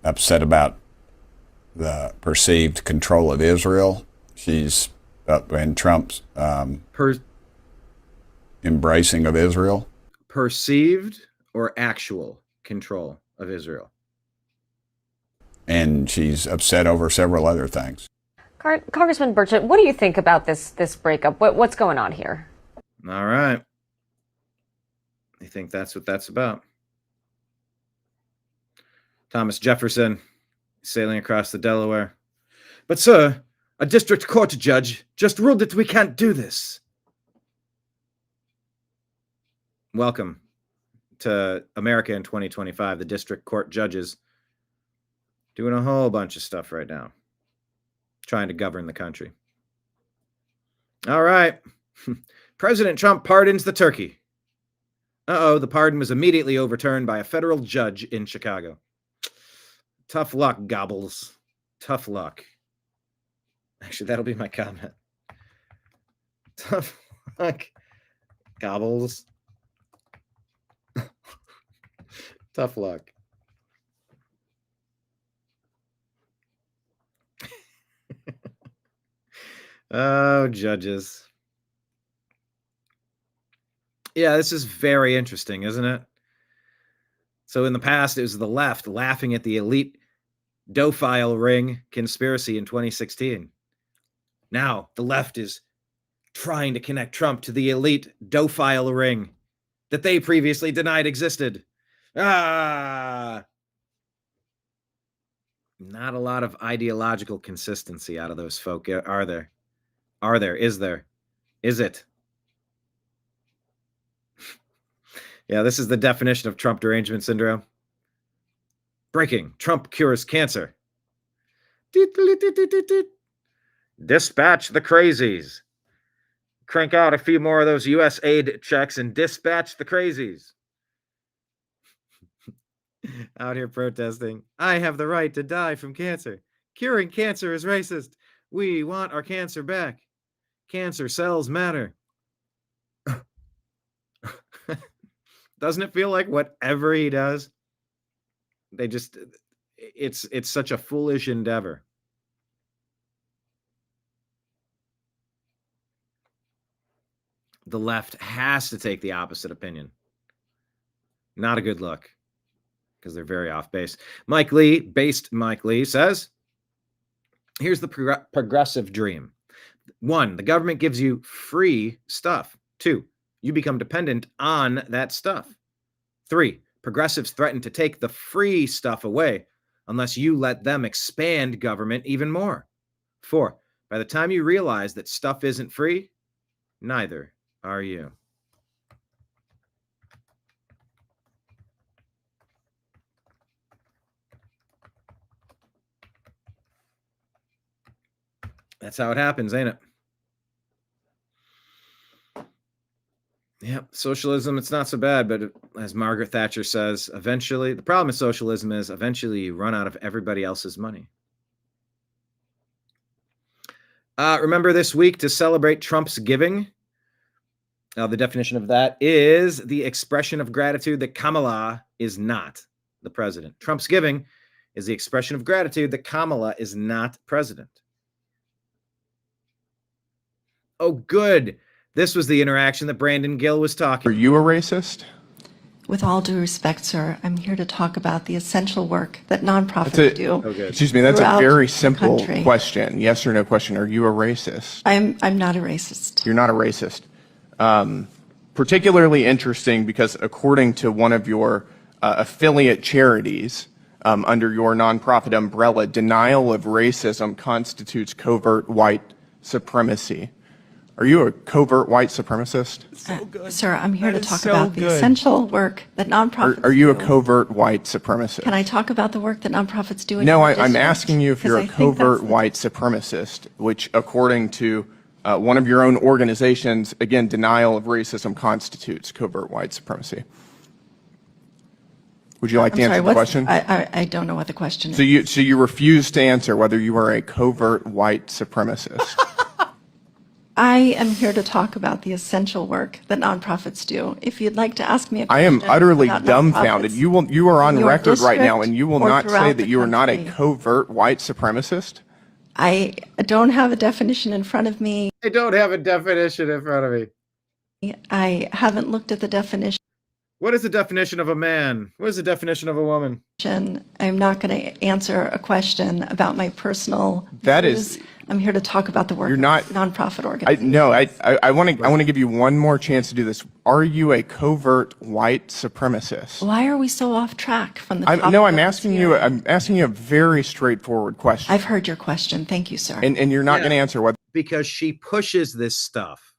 Speaker 17: upset about the perceived control of Israel. She's up in Trump's embracing of Israel.
Speaker 1: Perceived or actual control of Israel?
Speaker 17: And she's upset over several other things.
Speaker 16: Congressman Burchett, what do you think about this breakup? What's going on here?
Speaker 1: All right. I think that's what that's about. Thomas Jefferson sailing across the Delaware. But, sir, a district court judge just ruled that we can't do this. Welcome to America in 2025. The district court judges doing a whole bunch of stuff right now, trying to govern the country. All right. President Trump pardons the turkey. Uh-oh, the pardon was immediately overturned by a federal judge in Chicago. Tough luck, Gobbles. Tough luck. Actually, that'll be my comment. Tough luck, Gobbles. Tough luck. Oh, judges. Yeah, this is very interesting, isn't it? So in the past, it was the left laughing at the elite dophile ring conspiracy in 2016. Now the left is trying to connect Trump to the elite dophile ring that they previously denied existed. Not a lot of ideological consistency out of those folk, are there? Are there? Is there? Is it? Yeah, this is the definition of Trump derangement syndrome. Breaking: Trump cures cancer. Dispatch the crazies. Crank out a few more of those U.S. aid checks and dispatch the crazies. Out here protesting. I have the right to die from cancer. Curing cancer is racist. We want our cancer back. Cancer cells matter. Doesn't it feel like whatever he does, they just, it's such a foolish endeavor. The left has to take the opposite opinion. Not a good look, because they're very off base. Mike Lee says, here's the progressive dream. 1, the government gives you free stuff. 2, you become dependent on that stuff. 3, progressives threaten to take the free stuff away unless you let them expand government even more. 4, by the time you realize that stuff isn't free, neither are you. That's how it happens, ain't it? Yeah, socialism, it's not so bad, but as Margaret Thatcher says, eventually, the problem with socialism is eventually you run out of everybody else's money. Remember this week to celebrate Trump's giving? The definition of that is the expression of gratitude that Kamala is not the president. Trump's giving is the expression of gratitude that Kamala is not president. Oh, good. This was the interaction that Brandon Gill was talking.
Speaker 9: Are you a racist?
Speaker 18: With all due respect, sir, I'm here to talk about the essential work that nonprofits do.
Speaker 9: Excuse me, that's a very simple question. Yes or no question. Are you a racist?
Speaker 18: I'm not a racist.
Speaker 9: You're not a racist. Particularly interesting because according to one of your affiliate charities under your nonprofit umbrella, denial of racism constitutes covert white supremacy. Are you a covert white supremacist?
Speaker 18: Sir, I'm here to talk about the essential work that nonprofits do.
Speaker 9: Are you a covert white supremacist?
Speaker 18: Can I talk about the work that nonprofits do?
Speaker 9: No, I'm asking you if you're a covert white supremacist, which according to one of your own organizations, again, denial of racism constitutes covert white supremacy. Would you like to answer the question?
Speaker 18: I don't know what the question is.
Speaker 9: So you refuse to answer whether you are a covert white supremacist.
Speaker 18: I am here to talk about the essential work that nonprofits do. If you'd like to ask me a question,
Speaker 9: I am utterly
Speaker 18: about
Speaker 9: dumbfounded. You are on record right now, and you will not say that you are not a
Speaker 18: country.
Speaker 9: covert white supremacist.
Speaker 18: I don't have a definition in front of me.
Speaker 1: I don't have a definition in front of me.
Speaker 18: I haven't looked at the definition.
Speaker 1: What is the definition of a man? What is the definition of a woman?
Speaker 18: I'm not going to answer a question about my personal
Speaker 9: That
Speaker 18: views.
Speaker 9: is.
Speaker 18: I'm here to talk about the work
Speaker 9: You're not
Speaker 18: of nonprofit organizations.
Speaker 9: I want to give you one more chance to do this. Are you a covert white supremacist?
Speaker 18: Why are we so off track from the topic?
Speaker 9: I'm asking you a very straightforward question.
Speaker 18: I've heard your question. Thank you, sir.
Speaker 9: And you're not going to answer what.
Speaker 1: Because she pushes this stuff,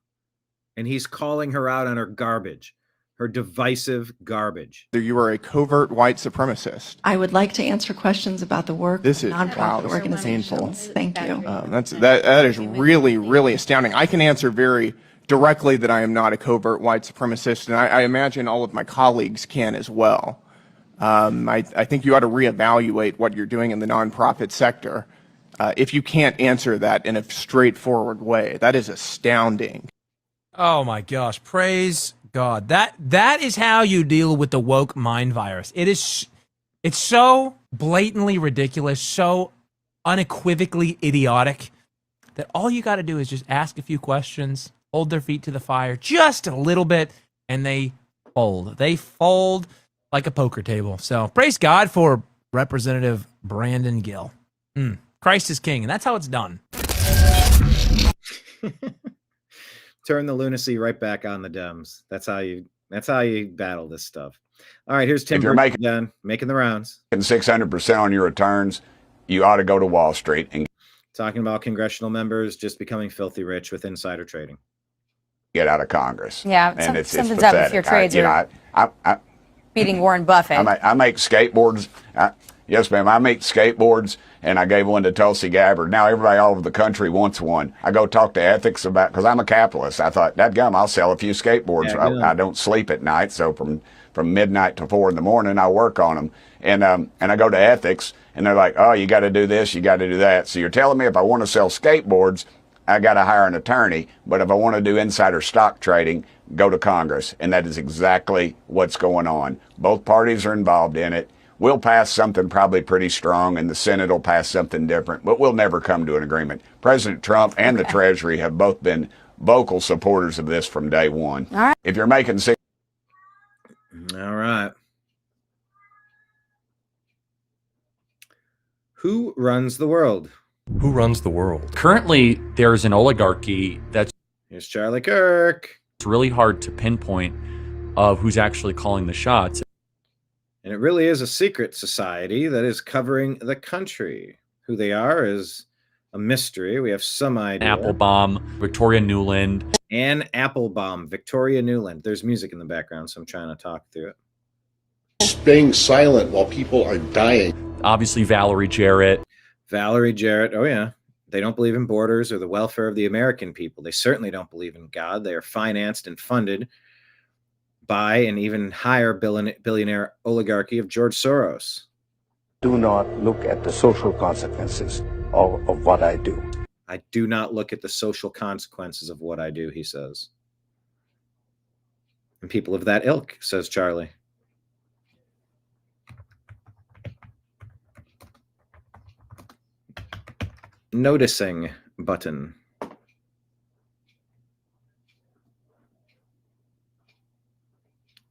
Speaker 1: and he's calling her out on her garbage, her divisive garbage.
Speaker 9: You are a covert white supremacist.
Speaker 18: I would like to answer questions about the work of nonprofit
Speaker 9: this is
Speaker 18: organizations. Thank you.
Speaker 9: That is really, really astounding. I can answer very directly that I am not a covert white supremacist, and I imagine all of my colleagues can as well. I think you ought to reevaluate what you're doing in the nonprofit sector if you can't answer that in a straightforward way. That is astounding.
Speaker 19: Oh my gosh, praise God. That is how you deal with the woke mind virus. It's so blatantly ridiculous, so unequivocally idiotic that all you got to do is just ask a few questions, hold their feet to the fire just a little bit, and they fold. They fold like a poker table. So praise God for Representative Brandon Gill. Christ is king, and that's how it's done.
Speaker 1: Turn the lunacy right back on the Dems. That's how you battle this stuff. All right, here's Tim Burton making the rounds.
Speaker 17: 600% on your returns, you ought to go to Wall Street and
Speaker 1: talking about congressional members just becoming filthy rich with insider trading.
Speaker 17: Get out of Congress.
Speaker 16: Yeah,
Speaker 17: and it's
Speaker 16: something's
Speaker 17: pathetic.
Speaker 16: up with your trades.
Speaker 17: I
Speaker 16: beating Warren Buffett.
Speaker 17: I make skateboards. Yes, ma'am. I make skateboards, and I gave one to Tulsi Gabbard. Now everybody all over the country wants one. I go talk to ethics about, because I'm a capitalist. I thought, that gum, I'll sell a few skateboards. I don't sleep at night, so from midnight to 4 in the morning, I work on them. And I go to ethics, and they're like, oh, you got to do this, you got to do that. So you're telling me if I want to sell skateboards, I got to hire an attorney. But if I want to do insider stock trading, go to Congress. And that is exactly what's going on. Both parties are involved in it. We'll pass something probably pretty strong, and the Senate will pass something different, but we'll never come to an agreement. President Trump and the Treasury have both been vocal supporters of this from day one.
Speaker 16: All right.
Speaker 17: If you're making six.
Speaker 1: All right. Who runs the world?
Speaker 20: Who runs the world? Currently, there's an oligarchy that's...
Speaker 1: Here's Charlie Kirk.
Speaker 20: It's really hard to pinpoint of who's actually calling the shots.
Speaker 1: And it really is a secret society that is covering the country. Who they are is a mystery. We have some idea.
Speaker 20: Applebaum, Victoria Nuland.
Speaker 1: Anne Applebaum, Victoria Nuland. There's music in the background, so I'm trying to talk through it.
Speaker 21: Being silent while people are dying.
Speaker 20: Obviously, Valerie Jarrett.
Speaker 1: Valerie Jarrett, oh yeah. They don't believe in borders or the welfare of the American people. They certainly don't believe in God. They are financed and funded by an even higher billionaire oligarchy of George Soros.
Speaker 22: Do not look at the social consequences of what I do.
Speaker 1: I do not look at the social consequences of what I do, he says. And people of that ilk, says Charlie. Noticing button.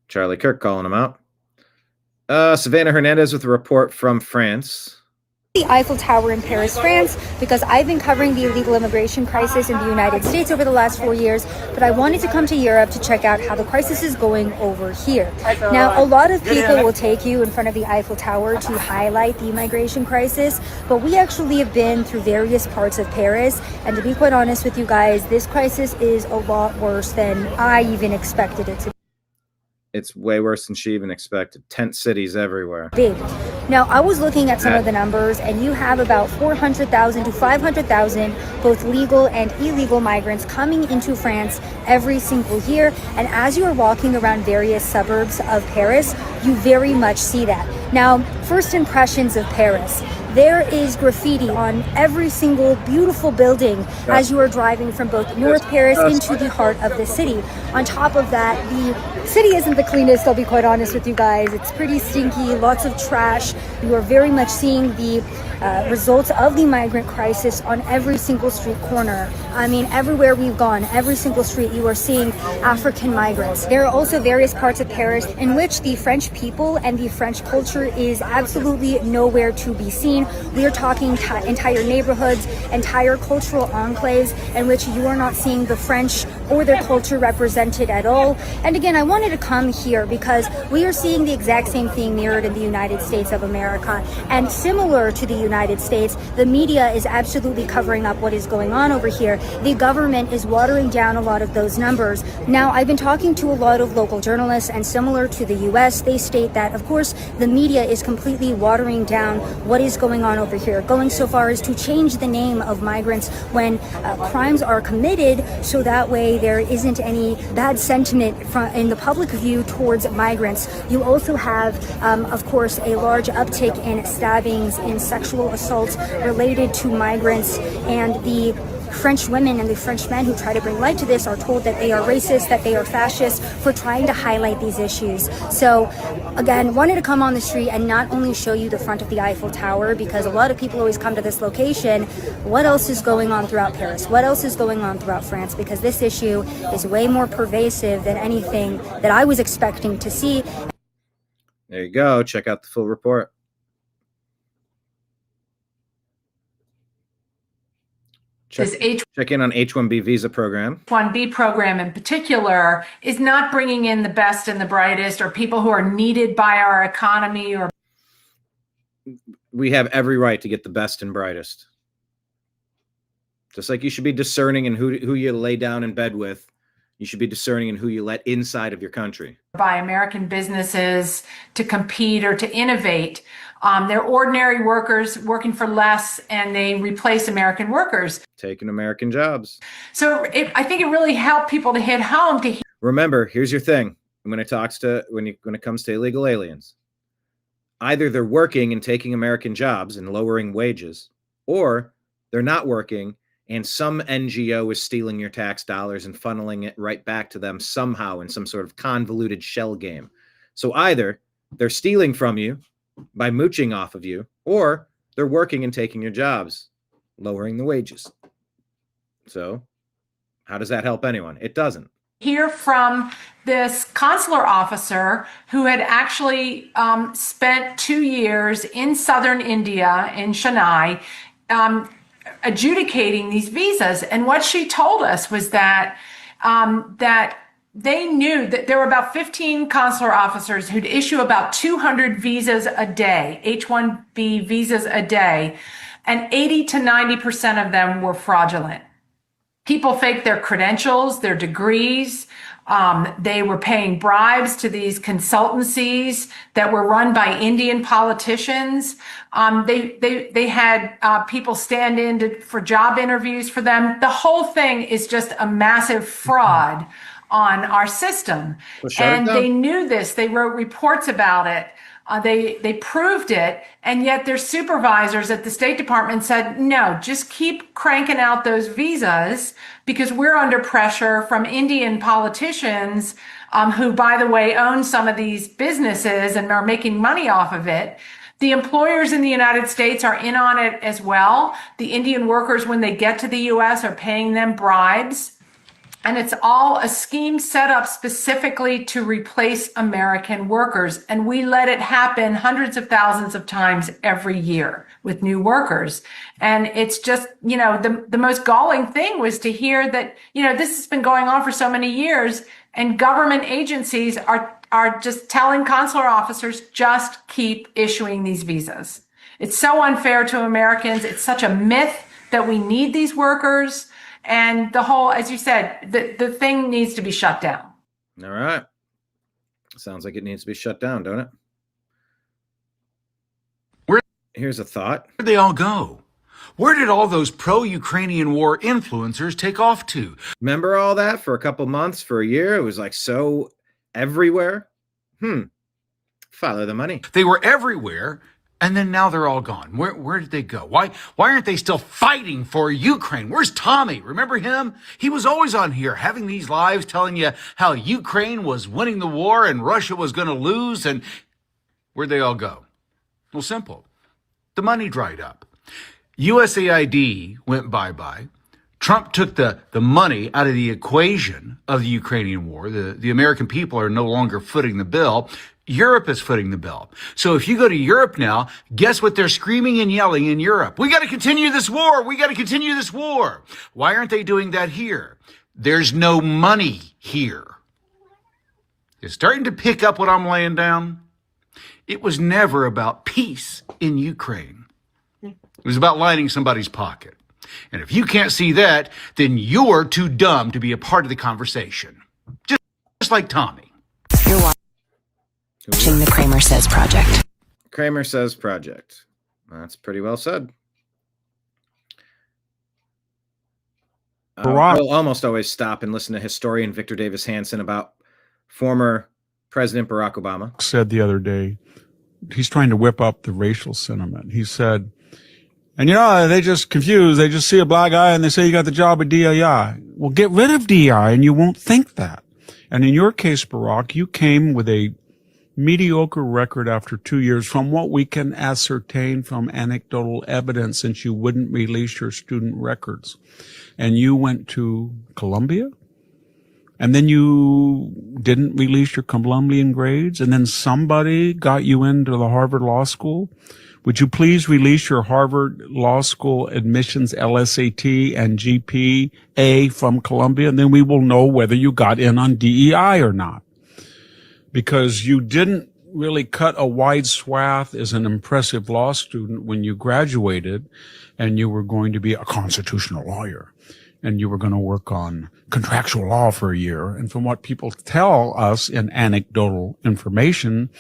Speaker 1: Charlie Kirk calling him out. Savannah Hernandez with a report from France.
Speaker 23: The Eiffel Tower in Paris, France, because I've been covering the illegal immigration crisis in the United States over the last 4 years, but I wanted to come to Europe to check out how the crisis is going over here. Now, a lot of people will take you in front of the Eiffel Tower to highlight the immigration crisis, but we actually have been through various parts of Paris, and to be quite honest with you guys, this crisis is a lot worse than I even expected it to be.
Speaker 1: It's way worse than she even expected. Tent cities everywhere.
Speaker 23: Big. Now, I was looking at some of the numbers, and you have about 400,000 to 500,000 both legal and illegal migrants coming into France every single year. And as you are walking around various suburbs of Paris, you very much see that. Now, first impressions of Paris. There is graffiti on every single beautiful building as you are driving from both North Paris into the heart of the city. On top of that, the city isn't the cleanest, I'll be quite honest with you guys. It's pretty stinky, lots of trash. You are very much seeing the results of the migrant crisis on every single street corner. I mean, everywhere we've gone, every single street, you are seeing African migrants. There are also various parts of Paris in which the French people and the French culture is absolutely nowhere to be seen. We are talking entire neighborhoods, entire cultural enclaves in which you are not seeing the French or their culture represented at all. And again, I wanted to come here because we are seeing the exact same thing mirrored in the United States of America. And similar to the United States, the media is absolutely covering up what is going on over here. The government is watering down a lot of those numbers. Now, I've been talking to a lot of local journalists, and similar to the US, they state that, of course, the media is completely watering down what is going on over here, going so far as to change the name of migrants when crimes are committed, so that way there isn't any bad sentiment in the public view towards migrants. You also have, of course, a large uptick in stabbings, in sexual assaults related to migrants, and the French women and the French men who try to bring light to this are told that they are racist, that they are fascist for trying to highlight these issues. So again, wanted to come on the street and not only show you the front of the Eiffel Tower, because a lot of people always come to this location. What else is going on throughout Paris? What else is going on throughout France? Because this issue is way more pervasive than anything that I was expecting to see.
Speaker 1: There you go. Check out the full report. Check in on H-1B visa program.
Speaker 3: H-1B program in particular is not bringing in the best and the brightest or people who are needed by our economy. Or
Speaker 1: we have every right to get the best and brightest. Just like you should be discerning in who you lay down in bed with, you should be discerning in who you let inside of your country.
Speaker 3: By American businesses to compete or to innovate. They're ordinary workers working for less, and they replace American workers.
Speaker 1: Taking American jobs.
Speaker 3: So I think it really helped people to hit home.
Speaker 1: Remember, here's your thing. When it comes to illegal aliens, either they're working and taking American jobs and lowering wages, or they're not working and some NGO is stealing your tax dollars and funneling it right back to them somehow in some sort of convoluted shell game. So either they're stealing from you by mooching off of you, or they're working and taking your jobs, lowering the wages. So how does that help anyone? It doesn't.
Speaker 3: Hear from this consular officer who had actually spent 2 years in southern India, in Chennai, adjudicating these visas. And what she told us was that they knew that there were about 15 consular officers who'd issue about 200 visas a day, H-1B visas a day, and 80 to 90% of them were fraudulent. People faked their credentials, their degrees. They were paying bribes to these consultancies that were run by Indian politicians. They had people stand in for job interviews for them. The whole thing is just a massive fraud on our system. And they knew this. They wrote reports about it. They proved it, and yet their supervisors at the State Department said, no, just keep cranking out those visas because we're under pressure from Indian politicians who, by the way, own some of these businesses and are making money off of it. The employers in the United States are in on it as well. The Indian workers, when they get to the U.S., are paying them bribes. And it's all a scheme set up specifically to replace American workers. And we let it happen hundreds of thousands of times every year with new workers. And it's just, the most galling thing was to hear that, this has been going on for so many years, and government agencies are just telling consular officers, just keep issuing these visas. It's so unfair to Americans. It's such a myth that we need these workers. And the whole, as you said, the thing needs to be shut down.
Speaker 1: All right. Sounds like it needs to be shut down, don't it? Here's a thought.
Speaker 4: Where'd they all go? Where did all those pro-Ukrainian war influencers take off to?
Speaker 1: Remember all that for a couple months, for a year? It was like so everywhere. Follow the money.
Speaker 4: They were everywhere. And then now they're all gone. Where did they go? Why aren't they still fighting for Ukraine? Where's Tommy? Remember him? He was always on here having these lives telling you how Ukraine was winning the war and Russia was going to lose. And where'd they all go? Well, simple. The money dried up. USAID went bye-bye. Trump took the money out of the equation of the Ukrainian war. The American people are no longer footing the bill. Europe is footing the bill. So if you go to Europe now, guess what they're screaming and yelling in Europe? We got to continue this war. We got to continue this war. Why aren't they doing that here? There's no money here. You're starting to pick up what I'm laying down. It was never about peace in Ukraine. It was about lining somebody's pocket. And if you can't see that, then you're too dumb to be a part of the conversation. Just like Tommy.
Speaker 5: You're watching the Kramer Says Project.
Speaker 1: Kramer Says Project. That's pretty well said. I'll almost always stop and listen to historian Victor Davis Hanson about former President Barack Obama.
Speaker 24: Said the other day, he's trying to whip up the racial sentiment. He said,
Speaker 6: And they just confused. They just see a black guy and they say you got the job at DEI. Well, get rid of DEI and you won't think that. And in your case, Barack, you came with a mediocre record after 2 years from what we can ascertain from anecdotal evidence, since you wouldn't release your student records. And you went to Columbia, and then you didn't release your Columbian grades, and then somebody got you into the Harvard Law School. Would you please release your Harvard Law School admissions LSAT and GPA from Columbia, and then we will know whether you got in on DEI or not. Because you didn't really cut a wide swath as an impressive law student when you graduated, and you were going to be a constitutional lawyer, and you were going to work on contractual law for a year. And from what people tell us in anecdotal information,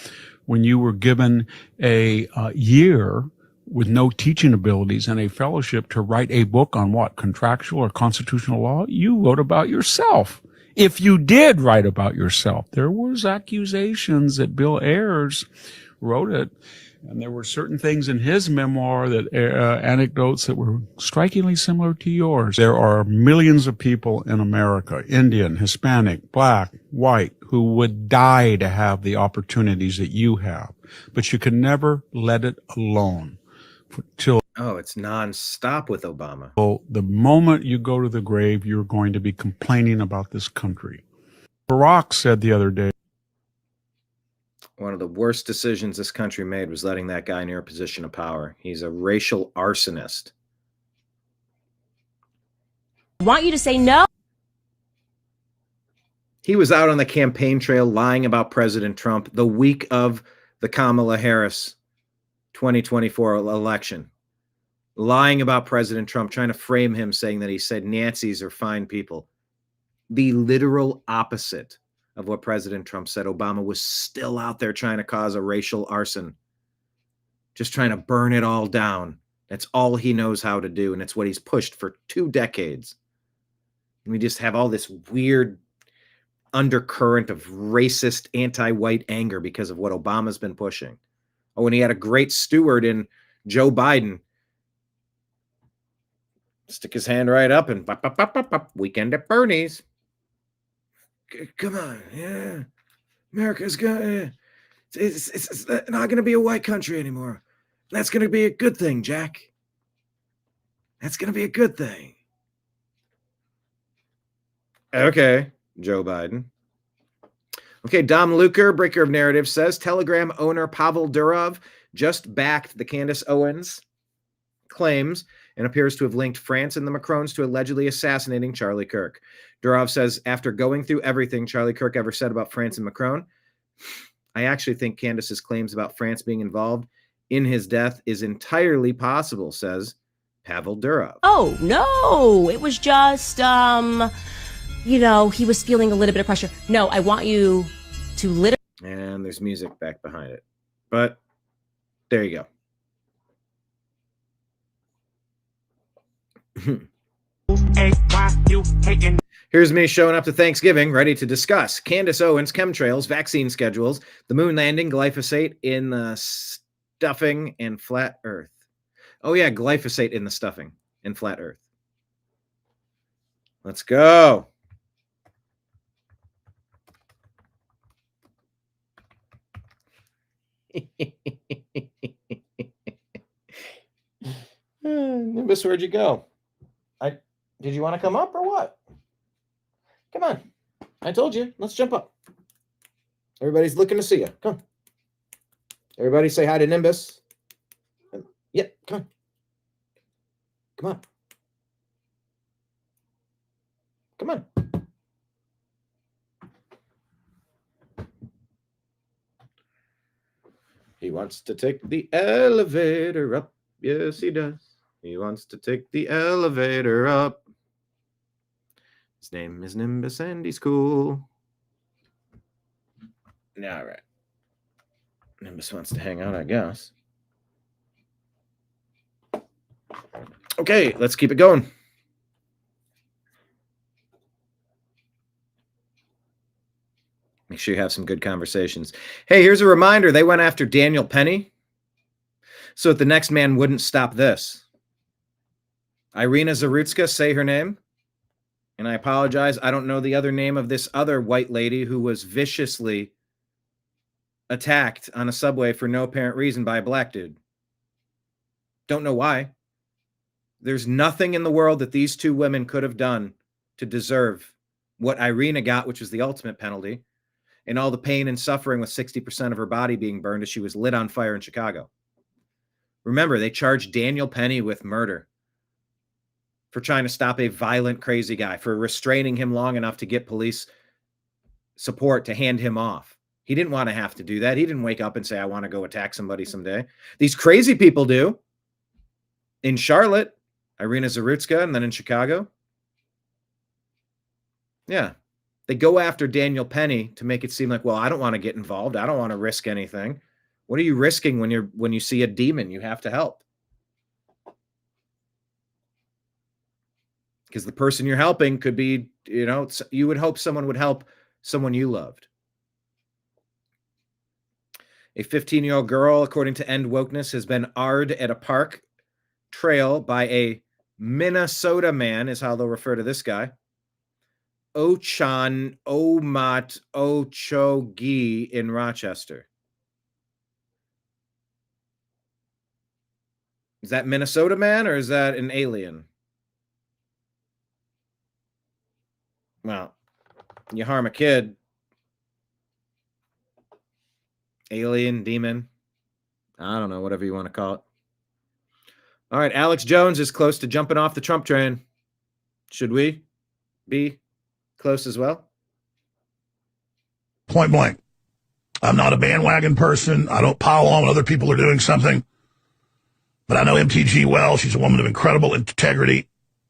Speaker 6: when you were given a year with no teaching abilities and a fellowship to write a book on what, contractual or constitutional law, you wrote about yourself. If you did write about yourself, there was accusations that Bill Ayers wrote it, and there were certain things in his memoir that anecdotes that were strikingly similar to yours. There are millions of people in America, Indian, Hispanic, black, white, who would die to have the opportunities that you have, but you can never let it alone till
Speaker 1: it's nonstop with Obama.
Speaker 6: So the moment you go to the grave, you're going to be complaining about this country. Barack said the other day,
Speaker 1: one of the worst decisions this country made was letting that guy near a position of power. He's a racial arsonist.
Speaker 7: I want you to say no.
Speaker 1: He was out on the campaign trail lying about President Trump the week of the Kamala Harris 2024 election. Lying about President Trump, trying to frame him, saying that he said Nazis are fine people. The literal opposite of what President Trump said. Obama was still out there trying to cause a racial arson, just trying to burn it all down. That's all he knows how to do, and it's what he's pushed for 2 decades. And we just have all this weird undercurrent of racist, anti-white anger because of what Obama's been pushing. Oh, and he had a great steward in Joe Biden. Stick his hand right up and bop, bop, bop, bop, bop, weekend at Bernie's. Come on, yeah. America's gonna, it's not going to be a white country anymore. That's going to be a good thing, Jack. That's going to be a good thing. Okay, Joe Biden. Okay, Dom Luker, breaker of narrative, says Telegram owner Pavel Durov just backed the Candace Owens claims and appears to have linked France and the Macrons to allegedly assassinating Charlie Kirk. Durov says, after going through everything Charlie Kirk ever said about France and Macron, I actually think Candace's claims about France being involved in his death is entirely possible, says Pavel Durov.
Speaker 7: Oh, no, it was just, he was feeling a little bit of pressure. No, I want you to literally.
Speaker 1: And there's music back behind it. But there you go. Here's me showing up to Thanksgiving, ready to discuss Candace Owens, chemtrails, vaccine schedules, the moon landing, glyphosate in the stuffing, and flat earth. Oh yeah, glyphosate in the stuffing and flat earth. Let's go. Nimbus, where'd you go? Did you want to come up or what? Come on. I told you. Let's jump up. Everybody's looking to see you. Come. Everybody say hi to Nimbus. Yeah, come on. Come on. Come on. He wants to take the elevator up. Yes, he does. He wants to take the elevator up. His name is Nimbus and he's cool. All right. Nimbus wants to hang out, I guess. Okay, let's keep it going. Make sure you have some good conversations. Hey, here's a reminder. They went after Daniel Penny so that the next man wouldn't stop this. Irina Zarutska, say her name. And I apologize, I don't know the other name of this other white lady who was viciously attacked on a subway for no apparent reason by a black dude. Don't know why. There's nothing in the world that these two women could have done to deserve what Irina got, which was the ultimate penalty, and all the pain and suffering with 60% of her body being burned as she was lit on fire in Chicago. Remember, they charged Daniel Penny with murder for trying to stop a violent, crazy guy, for restraining him long enough to get police support to hand him off. He didn't want to have to do that. He didn't wake up and say, I want to go attack somebody someday. These crazy people do. In Charlotte, Irina Zarutska, and then in Chicago. Yeah. They go after Daniel Penny to make it seem like, well, I don't want to get involved. I don't want to risk anything. What are you risking when you see a demon you have to help? Because the person you're helping could be, you would hope someone would help someone you loved. A 15-year-old girl, according to End Wokeness, has been AR'd at a park trail by a Minnesota man, is how they'll refer to this guy. Ochan Omat Ochogi in Rochester. Is that Minnesota man or is that an alien? Well, you harm a kid. Alien, demon. I don't know, whatever you want to call it. All right, Alex Jones is close to jumping off the Trump train. Should we be close as well?
Speaker 2: Point blank. I'm not a bandwagon person. I don't pile on when other people are doing something. But I know MTG well. She's a woman of incredible integrity,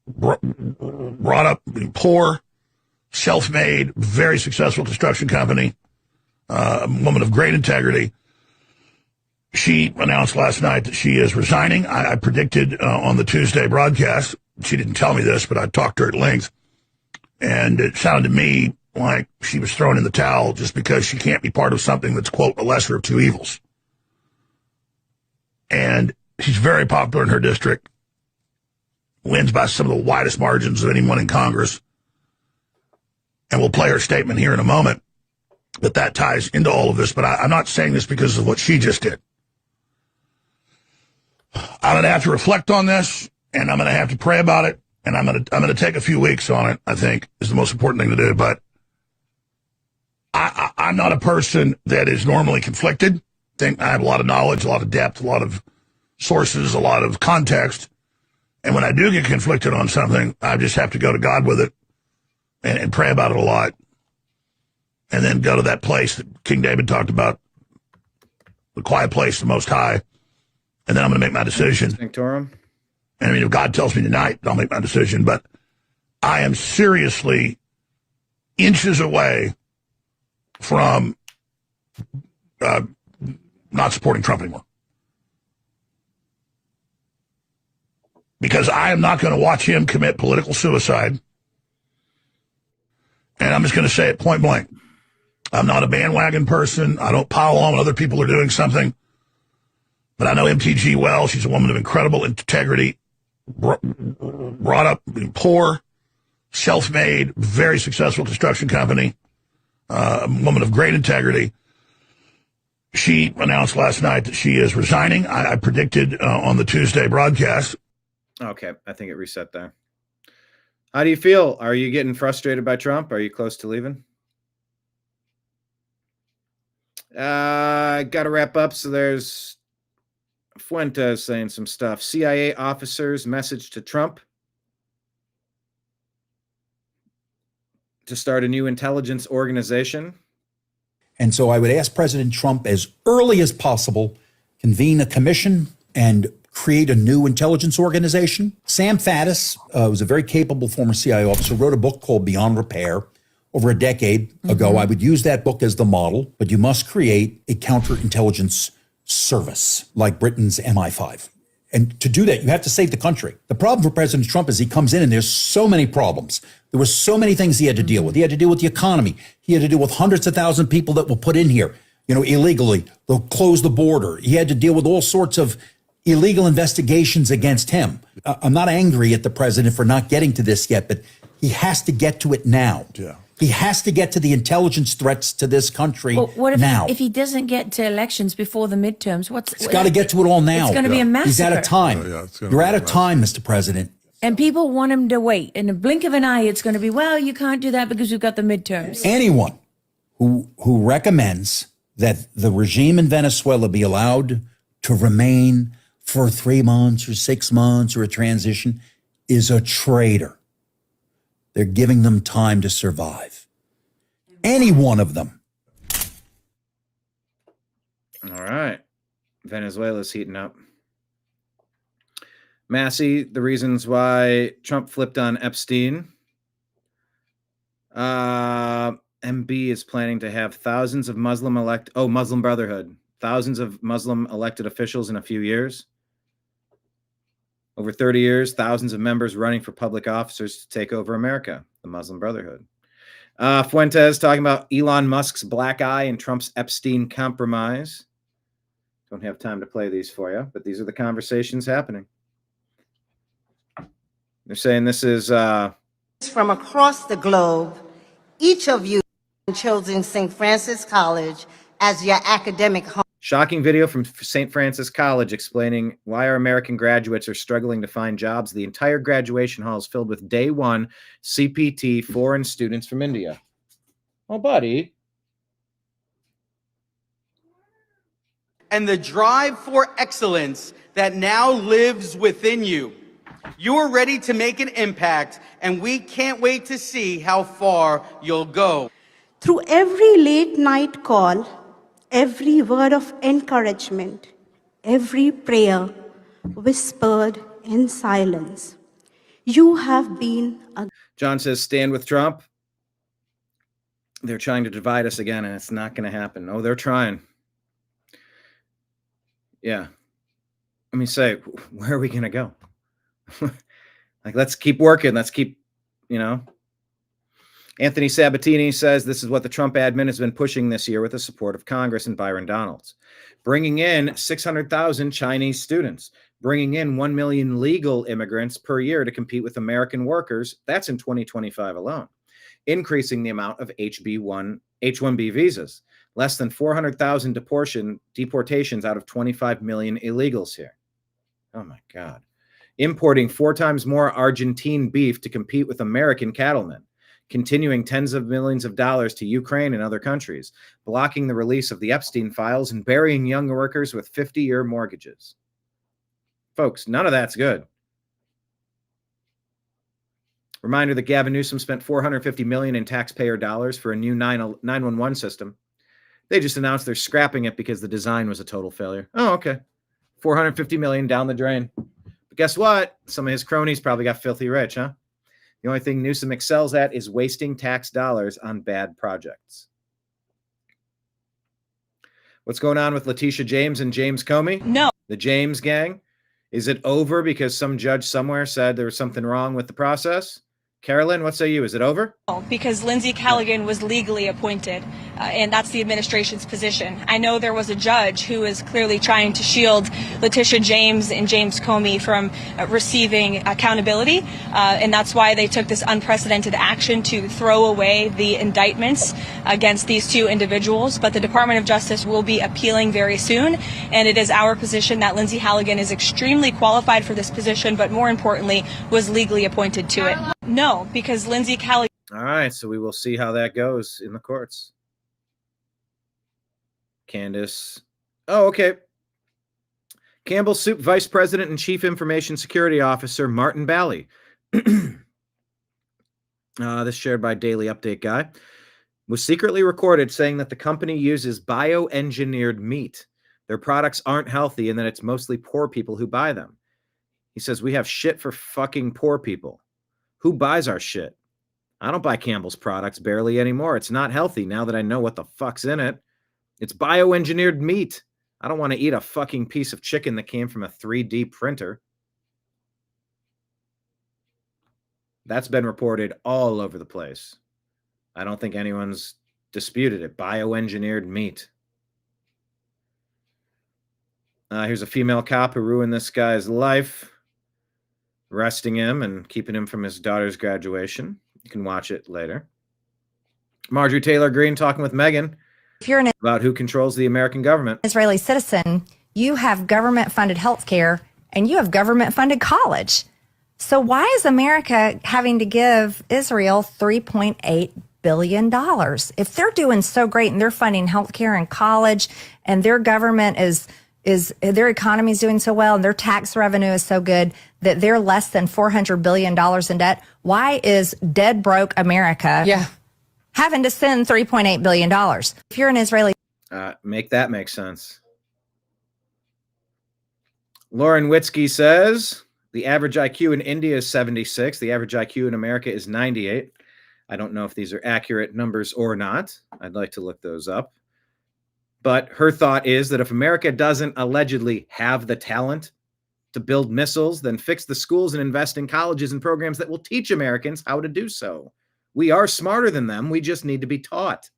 Speaker 2: brought up poor, self-made, very successful construction company, a woman of great integrity. She announced last night that she is resigning. I predicted on the Tuesday broadcast, she didn't tell me this, but I talked to her at length, and it sounded to me like she was thrown in the towel just because she can't be part of something that's, quote, a lesser of two evils. And she's very popular in her district, wins by some of the widest margins of anyone in Congress. And we'll play her statement here in a moment, but that ties into all of this. But I'm not saying this because of what she just did. I'm going to have to reflect on this, and I'm going to have to pray about it, and I'm going to take a few weeks on it, I think, is the most important thing to do. But I'm not a person that is normally conflicted. I think I have a lot of knowledge, a lot of depth, a lot of sources, a lot of context. And when I do get conflicted on something, I just have to go to God with it and pray about it a lot. And then go to that place that King David talked about, the quiet place, the Most High. And then I'm going to make my decision.
Speaker 1: Sanctorum.
Speaker 2: And I mean, if God tells me tonight, I'll make my decision. But I am seriously inches away from not supporting Trump anymore. Because I am not going to watch him commit political suicide. And I'm just going to say it point blank. I'm not a bandwagon person. I don't pile on when other people are doing something. But I know MTG well. She's a woman of incredible integrity, brought up poor, self-made, very successful construction company, a woman of great integrity. She announced last night that she is resigning. I predicted on the Tuesday broadcast.
Speaker 1: Okay, I think it reset there. How do you feel? Are you getting frustrated by Trump? Are you close to leaving? Got to wrap up. So there's Fuentes saying some stuff. CIA officers message to Trump to start a new intelligence organization.
Speaker 8: And so I would ask President Trump as early as possible, convene a commission and create a new intelligence organization. Sam Faddis was a very capable former CIA officer, wrote a book called Beyond Repair over a decade ago. I would use that book as the model, but you must create a counterintelligence service like Britain's MI5. And to do that, you have to save the country. The problem for President Trump is he comes in and there's so many problems. There were so many things he had to deal with. He had to deal with the economy. He had to deal with hundreds of thousands of people that were put in here, illegally. They'll close the border. He had to deal with all sorts of illegal investigations against him. I'm not angry at the president for not getting to this yet, but he has to get to it now.
Speaker 2: Yeah.
Speaker 8: He has to get to the intelligence threats to this country
Speaker 10: What if
Speaker 8: now.
Speaker 10: if he doesn't get to elections before the midterms?
Speaker 8: He's got to get to it all now.
Speaker 10: It's going to be a massacre.
Speaker 8: He's out of time. You're out of time, Mr. President.
Speaker 10: And people want him to wait. In a blink of an eye, it's going to be, well, you can't do that because we've got the midterms.
Speaker 8: Anyone who recommends that the regime in Venezuela be allowed to remain for 3 months or 6 months or a transition is a traitor. They're giving them time to survive. Any one of them.
Speaker 1: All right. Venezuela's heating up. Massey, the reasons why Trump flipped on Epstein. MB is planning to have thousands of Muslim Brotherhood. Thousands of Muslim elected officials in a few years. Over 30 years, thousands of members running for public officers to take over America, the Muslim Brotherhood. Fuentes talking about Elon Musk's black eye and Trump's Epstein compromise. Don't have time to play these for you, but these are the conversations happening. They're saying this is...
Speaker 11: From across the globe, each of you chosen St. Francis College as your academic home.
Speaker 1: Shocking video from St. Francis College explaining why our American graduates are struggling to find jobs. The entire graduation hall is filled with day one CPT foreign students from India. Oh, buddy.
Speaker 12: And the drive for excellence that now lives within you. You are ready to make an impact, and we can't wait to see how far you'll go.
Speaker 24: Through every late night call, every word of encouragement, every prayer whispered in silence, you have been a...
Speaker 1: John says, stand with Trump. They're trying to divide us again, and it's not going to happen. Oh, they're trying. Yeah. Let me say, where are we going to go? Like, let's keep working. Let's keep, Anthony Sabatini says this is what the Trump admin has been pushing this year with the support of Congress and Byron Donalds. Bringing in 600,000 Chinese students, bringing in 1 million legal immigrants per year to compete with American workers. That's in 2025 alone. Increasing the amount of H-1B visas. Less than 400,000 deportations out of 25 million illegals here. Oh, my God. Importing 4 times more Argentine beef to compete with American cattlemen. Continuing tens of millions of dollars to Ukraine and other countries. Blocking the release of the Epstein files and burying young workers with 50-year mortgages. Folks, none of that's good. Reminder that Gavin Newsom spent $450 million in taxpayer dollars for a new 911 system. They just announced they're scrapping it because the design was a total failure. Oh, okay. $450 million down the drain. But guess what? Some of his cronies probably got filthy rich, huh? The only thing Newsom excels at is wasting tax dollars on bad projects. What's going on with Letitia James and James Comey?
Speaker 25: No.
Speaker 1: The James gang? Is it over because some judge somewhere said there was something wrong with the process? Carolyn, what say you? Is it over?
Speaker 25: Because Lindsay Callaghan was legally appointed, and that's the administration's position. I know there was a judge who is clearly trying to shield Letitia James and James Comey from receiving accountability, and that's why they took this unprecedented action to throw away the indictments against these two individuals. But the Department of Justice will be appealing very soon, and it is our position that Lindsay Callaghan is extremely qualified for this position, but more importantly, was legally appointed to it. No, because Lindsay Callaghan.
Speaker 1: All right, so we will see how that goes in the courts. Candace. Oh, okay. Campbell Soup Vice President and Chief Information Security Officer Martin Bally. This shared by Daily Update Guy. Was secretly recorded saying that the company uses bioengineered meat. Their products aren't healthy and that it's mostly poor people who buy them. He says, we have shit for fucking poor people. Who buys our shit? I don't buy Campbell's products barely anymore. It's not healthy now that I know what the fuck's in it. It's bioengineered meat. I don't want to eat a fucking piece of chicken that came from a 3D printer. That's been reported all over the place. I don't think anyone's disputed it. Bioengineered meat. Here's a female cop who ruined this guy's life, arresting him and keeping him from his daughter's graduation. You can watch it later. Marjorie Taylor Greene talking with Meghan about who controls the American government.
Speaker 9: Israeli citizen, you have government-funded health care and you have government-funded college. So why is America having to give Israel $3.8 billion? If they're doing so great and they're funding health care and college and their government is their economy is doing so well and their tax revenue is so good that they're less than $400 billion in debt, why is dead broke America having to send $3.8 billion? If you're an Israeli...
Speaker 1: Make that make sense. Lauren Witzke says the average IQ in India is 76. The average IQ in America is 98. I don't know if these are accurate numbers or not. I'd like to look those up. But her thought is that if America doesn't allegedly have the talent to build missiles, then fix the schools and invest in colleges and programs that will teach Americans how to do so. We are smarter than them. We just need to be taught.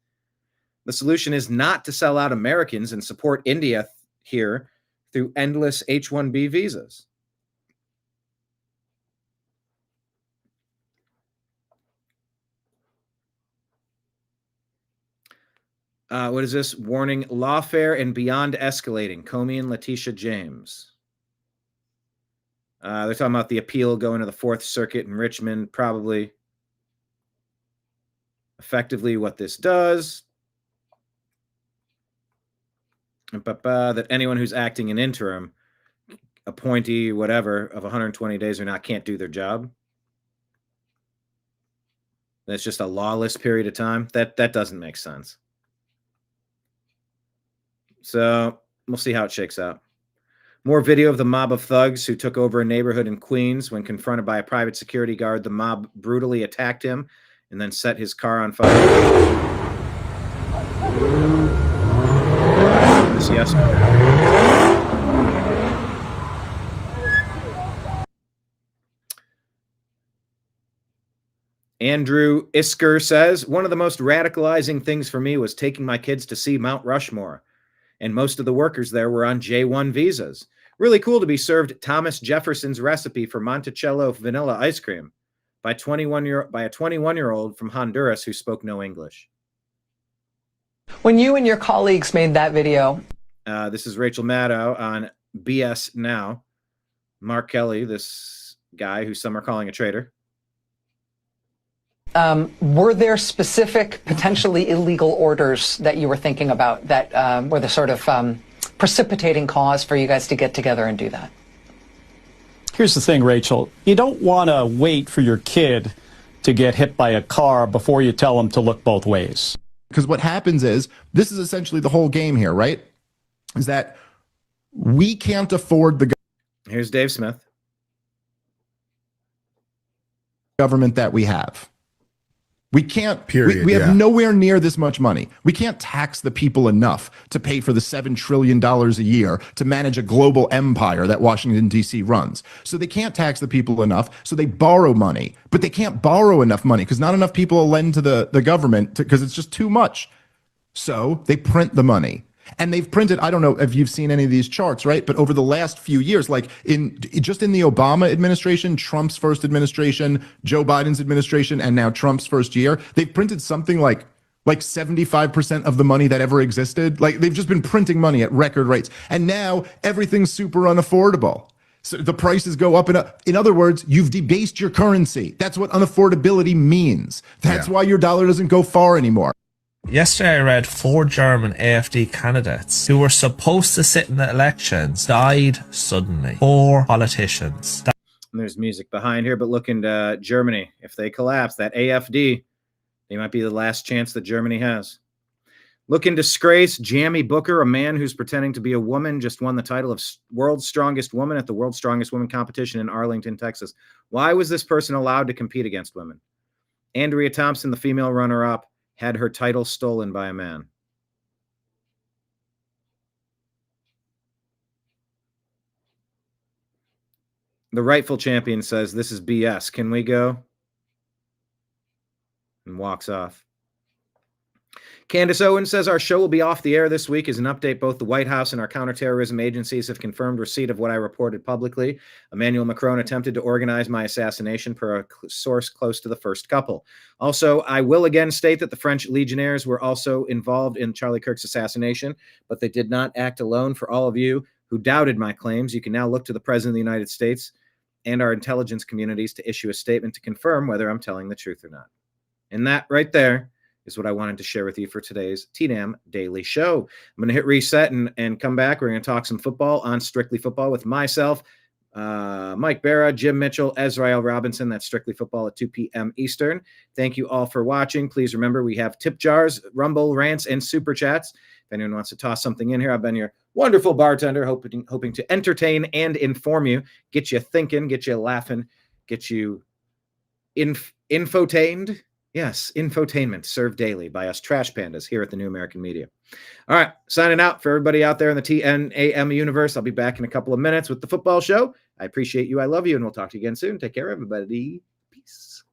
Speaker 1: The solution is not to sell out Americans and support India here through endless H-1B visas. What is this? Warning, lawfare and beyond escalating. Comey and Letitia James. They're talking about the appeal going to the Fourth Circuit in Richmond, probably. Effectively what this does. That anyone who's acting in interim, appointee, whatever, of 120 days or not, can't do their job. That's just a lawless period of time. That doesn't make sense. So we'll see how it shakes out. More video of the mob of thugs who took over a neighborhood in Queens. When confronted by a private security guard, the mob brutally attacked him and then set his car on fire. Yes. Andrew Isker says, one of the most radicalizing things for me was taking my kids to see Mount Rushmore. And most of the workers there were on J-1 visas. Really cool to be served Thomas Jefferson's recipe for Monticello vanilla ice cream by a 21-year-old from Honduras who spoke no English.
Speaker 13: When you and your colleagues made that video.
Speaker 1: This is Rachel Maddow on BS Now. Mark Kelly, this guy who some are calling a traitor.
Speaker 13: Were there specific, potentially illegal orders that you were thinking about that were the sort of precipitating cause for you guys to get together and do that?
Speaker 14: Here's the thing, Rachel. You don't want to wait for your kid to get hit by a car before you tell them to look both ways.
Speaker 15: Because what happens is, this is essentially the whole game here, right? Is that we can't afford the
Speaker 1: Here's Dave Smith.
Speaker 15: government that we have. We can't,
Speaker 2: Period,
Speaker 15: we
Speaker 2: yeah.
Speaker 15: have nowhere near this much money. We can't tax the people enough to pay for the $7 trillion a year to manage a global empire that Washington, D.C. runs. So they can't tax the people enough, so they borrow money. But they can't borrow enough money because not enough people will lend to the government because it's just too much. So they print the money. And they've printed, I don't know if you've seen any of these charts, right? But over the last few years, like just in the Obama administration, Trump's first administration, Joe Biden's administration, and now Trump's first year, they've printed something like 75% of the money that ever existed. Like they've just been printing money at record rates. And now everything's super unaffordable. So the prices go up and up. In other words, you've debased your currency. That's what unaffordability means. That's why your dollar doesn't go far anymore.
Speaker 18: Yesterday I read 4 German AfD candidates who were supposed to sit in the elections died suddenly. 4 politicians.
Speaker 1: There's music behind here, but look into Germany. If they collapse, that AfD, they might be the last chance that Germany has. Look in disgrace, Jamie Booker, a man who's pretending to be a woman, just won the title of World's Strongest Woman at the World's Strongest Woman competition in Arlington, Texas. Why was this person allowed to compete against women? Andrea Thompson, the female runner-up, had her title stolen by a man. The rightful champion says, this is BS. Can we go? And walks off. Candace Owens says our show will be off the air this week. As an update, both the White House and our counterterrorism agencies have confirmed receipt of what I reported publicly. Emmanuel Macron attempted to organize my assassination per a source close to the first couple. Also, I will again state that the French legionnaires were also involved in Charlie Kirk's assassination, but they did not act alone. For all of you who doubted my claims, you can now look to the President of the United States and our intelligence communities to issue a statement to confirm whether I'm telling the truth or not. And that right there is what I wanted to share with you for today's TDAM Daily Show. I'm going to hit reset and come back. We're going to talk some football on Strictly Football with myself, Mike Barra, Jim Mitchell, Ezra L. Robinson. That's Strictly Football at 2 p.m. Eastern. Thank you all for watching. Please remember we have tip jars, Rumble, rants, and super chats. If anyone wants to toss something in here, I've been your wonderful bartender, hoping to entertain and inform you, get you thinking, get you laughing, get you infotained. Yes, infotainment served daily by us trash pandas here at the New American Media. All right, signing out for everybody out there in the TNAM universe. I'll be back in a couple of minutes with the football show. I appreciate you. I love you, and we'll talk to you again soon. Take care, everybody. Peace.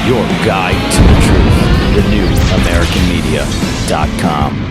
Speaker 16: Your guide to the truth. TheNewAmericanMedia.com.